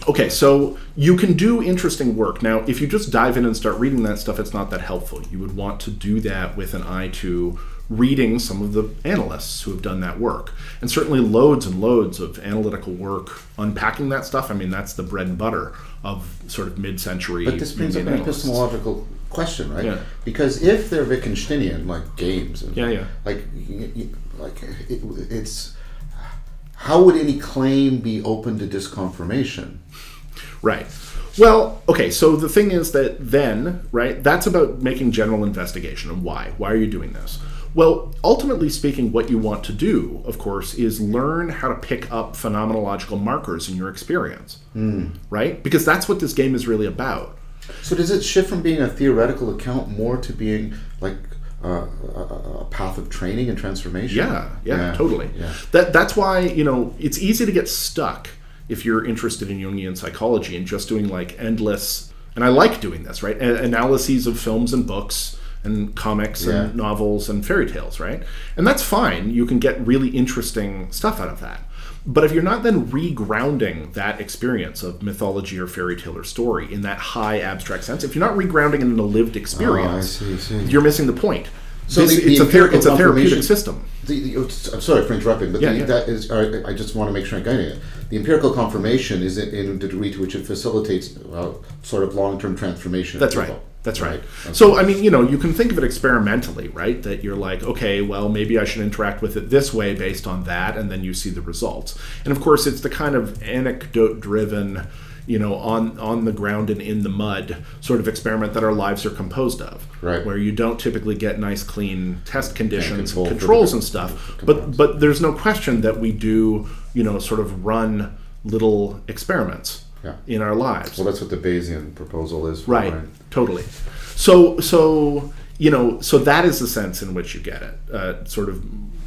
okay, so you can do interesting work. Now, if you just dive in and start reading that stuff, it's not that helpful. You would want to do that with an eye to reading some of the analysts who have done that work. And certainly loads and loads of analytical work unpacking that stuff. That's the bread and butter of sort of mid-century. But this brings up an epistemological question, right? Yeah. Because if they're Wittgensteinian, like games, and it's how would any claim be open to disconfirmation? Right. Well, okay, so the thing is that then, right, that's about making general investigation. And why? Why are you doing this? Well, ultimately speaking, what you want to do, of course, is learn how to pick up phenomenological markers in your experience, right? Because that's what this game is really about. So does it shift from being a theoretical account more to being like a path of training and transformation. Yeah, totally. Yeah. That's why, it's easy to get stuck if you're interested in Jungian psychology and just doing like endless, and I like doing this, right? Analyses of films and books and comics and novels and fairy tales, right? And that's fine. You can get really interesting stuff out of that. But if you're not then regrounding that experience of mythology or fairy tale or story in that high abstract sense, if you're not regrounding it in a lived experience, you're missing the point. So it's a therapeutic system. I'm sorry for interrupting, but that is. I just want to make sure I'm getting it. The empirical confirmation is in the degree to which it facilitates sort of long-term transformation. That's right. That's right. Okay. So, you can think of it experimentally, right? That you're like, okay, well, maybe I should interact with it this way based on that, and then you see the results. And of course, it's the kind of anecdote-driven, on the ground and in the mud sort of experiment that our lives are composed of. Right. Where you don't typically get nice, clean test conditions and controls and stuff. But there's no question that we do, sort of run little experiments in our lives. Well, that's what the Bayesian proposal is. Right. Totally. So that is the sense in which you get it, sort of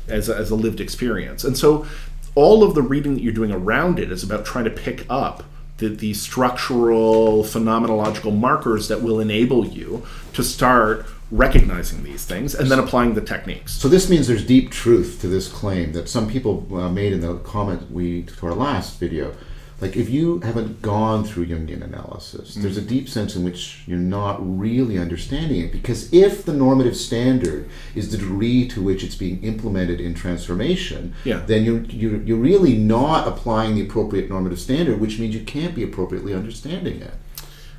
as a lived experience. And so all of the reading that you're doing around it is about trying to pick up the structural, phenomenological markers that will enable you to start recognizing these things and then applying the techniques. So this means there's deep truth to this claim that some people made in the comment to our last video. Like, if you haven't gone through Jungian analysis, there's a deep sense in which you're not really understanding it. Because if the normative standard is the degree to which it's being implemented in transformation, then you're really not applying the appropriate normative standard, which means you can't be appropriately understanding it.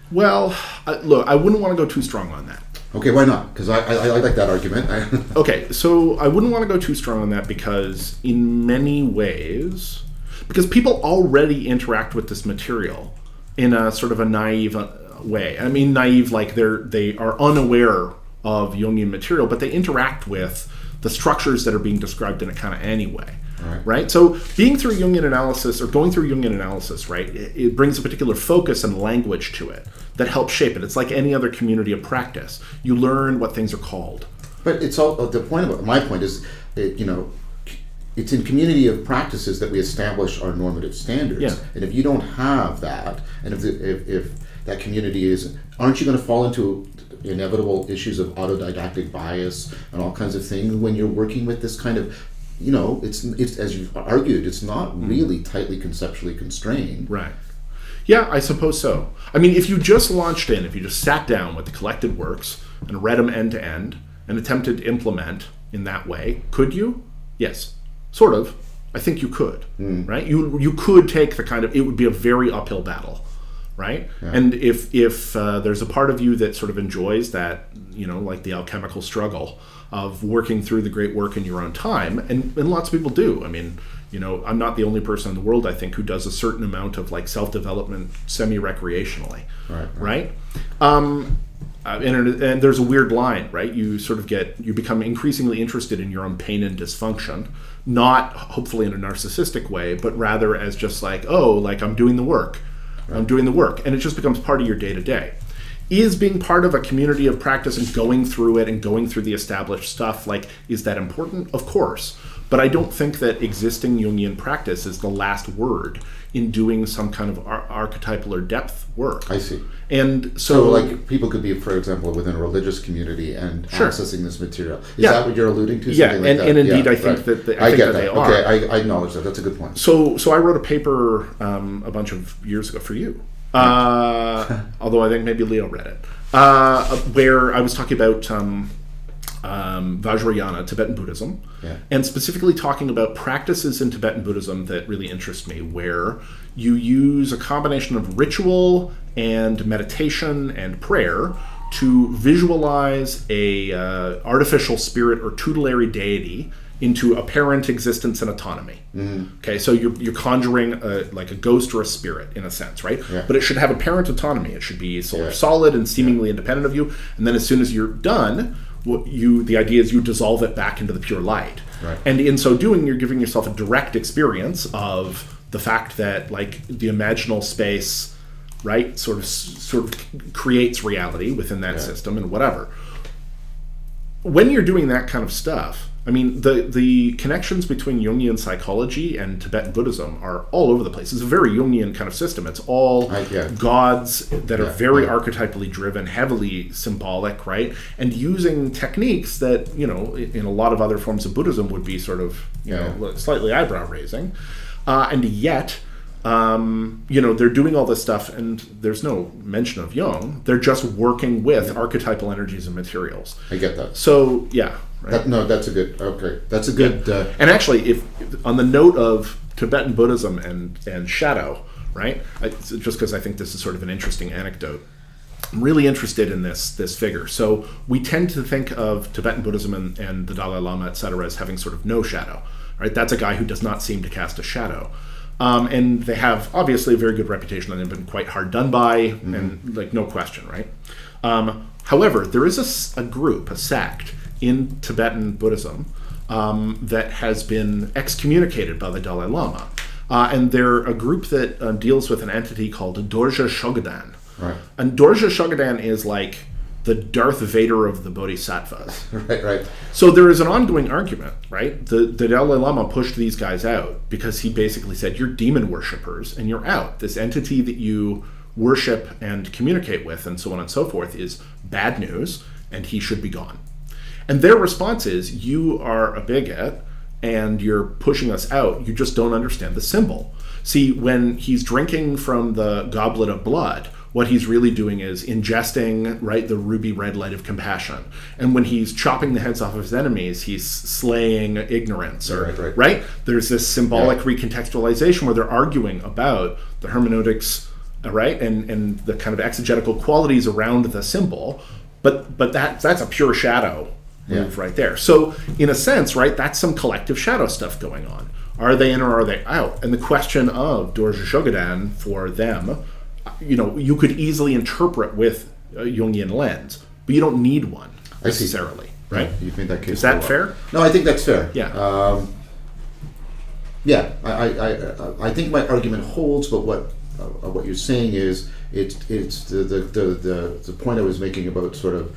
Well, look, I wouldn't want to go too strong on that. Okay, why not? Because I like that argument. Okay, so I wouldn't want to go too strong on that because in many ways... Because people already interact with this material in a sort of a naive way. I mean, naive like they are unaware of Jungian material, but they interact with the structures that are being described in it kind of anyway. Right? So being through Jungian analysis or going through Jungian analysis, right, it brings a particular focus and language to it that helps shape it. It's like any other community of practice. You learn what things are called. But it's all the point about my point is, it's in community of practices that we establish our normative standards. Yeah. And if you don't have that, and if that community is, aren't you going to fall into inevitable issues of autodidactic bias and all kinds of things when you're working with this kind of, it's as you've argued, it's not really tightly conceptually constrained. Right. Yeah, I suppose so. I mean, if you just launched in, if you just sat down with the collected works and read them end to end and attempted to implement in that way, could you? Yes. Sort of. I think you could, right? You could take the kind of, it would be a very uphill battle, right? Yeah. And if there's a part of you that sort of enjoys that, like the alchemical struggle of working through the great work in your own time, and lots of people do. I mean, I'm not the only person in the world, I think, who does a certain amount of like self-development semi-recreationally, right? And there's a weird line, right? You become increasingly interested in your own pain and dysfunction, not hopefully in a narcissistic way, but rather as just like, I'm doing the work. I'm doing the work. And it just becomes part of your day to day. Is being part of a community of practice and going through it and going through the established stuff, is that important? Of course. But I don't think that existing Jungian practice is the last word in doing some kind of archetypal or depth work. I see. And so people could be, for example, within a religious community and accessing this material. Is that what you're alluding to? Yeah, and indeed, I think that they are. Okay, I acknowledge that. That's a good point. So I wrote a paper a bunch of years ago for you, although I think maybe Leo read it, where I was talking about Vajrayana, Tibetan Buddhism, and specifically talking about practices in Tibetan Buddhism that really interest me, where you use a combination of ritual and meditation and prayer to visualize a artificial spirit or tutelary deity into apparent existence and autonomy. Okay, so you're conjuring like a ghost or a spirit in a sense, right? But it should have apparent autonomy. It should be sort of solid and seemingly independent of you. And then as soon as you're done, the idea is you dissolve it back into the pure light. And in so doing, you're giving yourself a direct experience of the fact that like the imaginal space, right, sort of creates reality within that system and whatever. when you're doing that kind of stuff, I mean, the connections between Jungian psychology and Tibetan Buddhism are all over the place. It's a very Jungian kind of system. It's all gods that are very archetypally driven, heavily symbolic, right? And using techniques that, in a lot of other forms of Buddhism would be sort of, slightly eyebrow raising. And yet, they're doing all this stuff and there's no mention of Jung. They're just working with archetypal energies and materials. I get that. So, yeah. Right? That's a good, that's a good... And actually, if on the note of Tibetan Buddhism and shadow, right, just because I think this is sort of an interesting anecdote, I'm really interested in this figure. So we tend to think of Tibetan Buddhism and the Dalai Lama, etc., as having sort of no shadow, right? That's a guy who does not seem to cast a shadow. And they have obviously a very good reputation and they've been quite hard done by, and no question, right? However, there is a group, a sect in Tibetan Buddhism that has been excommunicated by the Dalai Lama. And they're a group that deals with an entity called Dorje Shogden. Right. And Dorje Shogden is like the Darth Vader of the Bodhisattvas. Right. So there is an ongoing argument, right? The Dalai Lama pushed these guys out because he basically said, you're demon worshippers and you're out. This entity that you worship and communicate with and so on and so forth is bad news and he should be gone. And their response is, you are a bigot and you're pushing us out. You just don't understand the symbol. See, when he's drinking from the goblet of blood, what he's really doing is ingesting, right, the ruby red light of compassion. And when he's chopping the heads off of his enemies, he's slaying ignorance. Right? There's this symbolic recontextualization where they're arguing about the hermeneutics, right, and the kind of exegetical qualities around the symbol. But that's a pure shadow move right there. So in a sense, right, that's some collective shadow stuff going on. Are they in or are they out? And the question of Dorje Shogden for them, you could easily interpret with a Jungian lens, but you don't need one necessarily, right? You've made that case. Is that fair? No, I think that's fair. Yeah. I think my argument holds, but what you're saying is it's the point I was making about sort of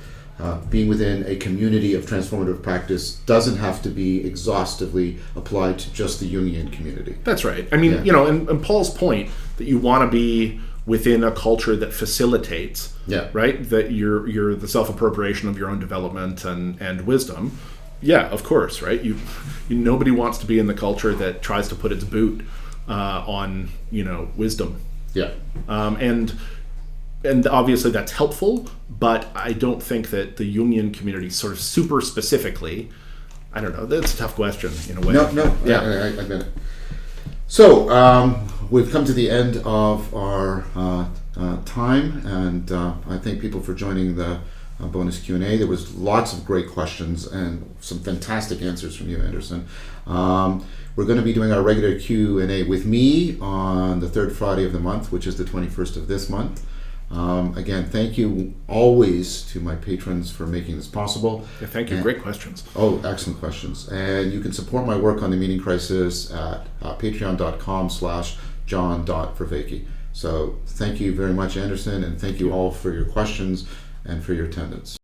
being within a community of transformative practice doesn't have to be exhaustively applied to just the Jungian community. That's right. I mean, and Paul's point that you want to be within a culture that facilitates, right, that you're the self-appropriation of your own development and wisdom. Yeah, of course, right? Nobody wants to be in the culture that tries to put its boot on wisdom. Yeah. And obviously that's helpful, but I don't think that the Jungian community sort of super specifically, I don't know, that's a tough question in a way. No, yeah, I get it. So we've come to the end of our time, and I thank people for joining the bonus Q&A. There was lots of great questions and some fantastic answers from you, Anderson. We're going to be doing our regular Q&A with me on the third Friday of the month, which is the 21st of this month. Again, thank you always to my patrons for making this possible. Yeah, thank you. Great questions. Oh, excellent questions. And you can support my work on the Meaning Crisis at patreon.com/john.vervaeke. So thank you very much, Anderson, and thank you all for your questions and for your attendance.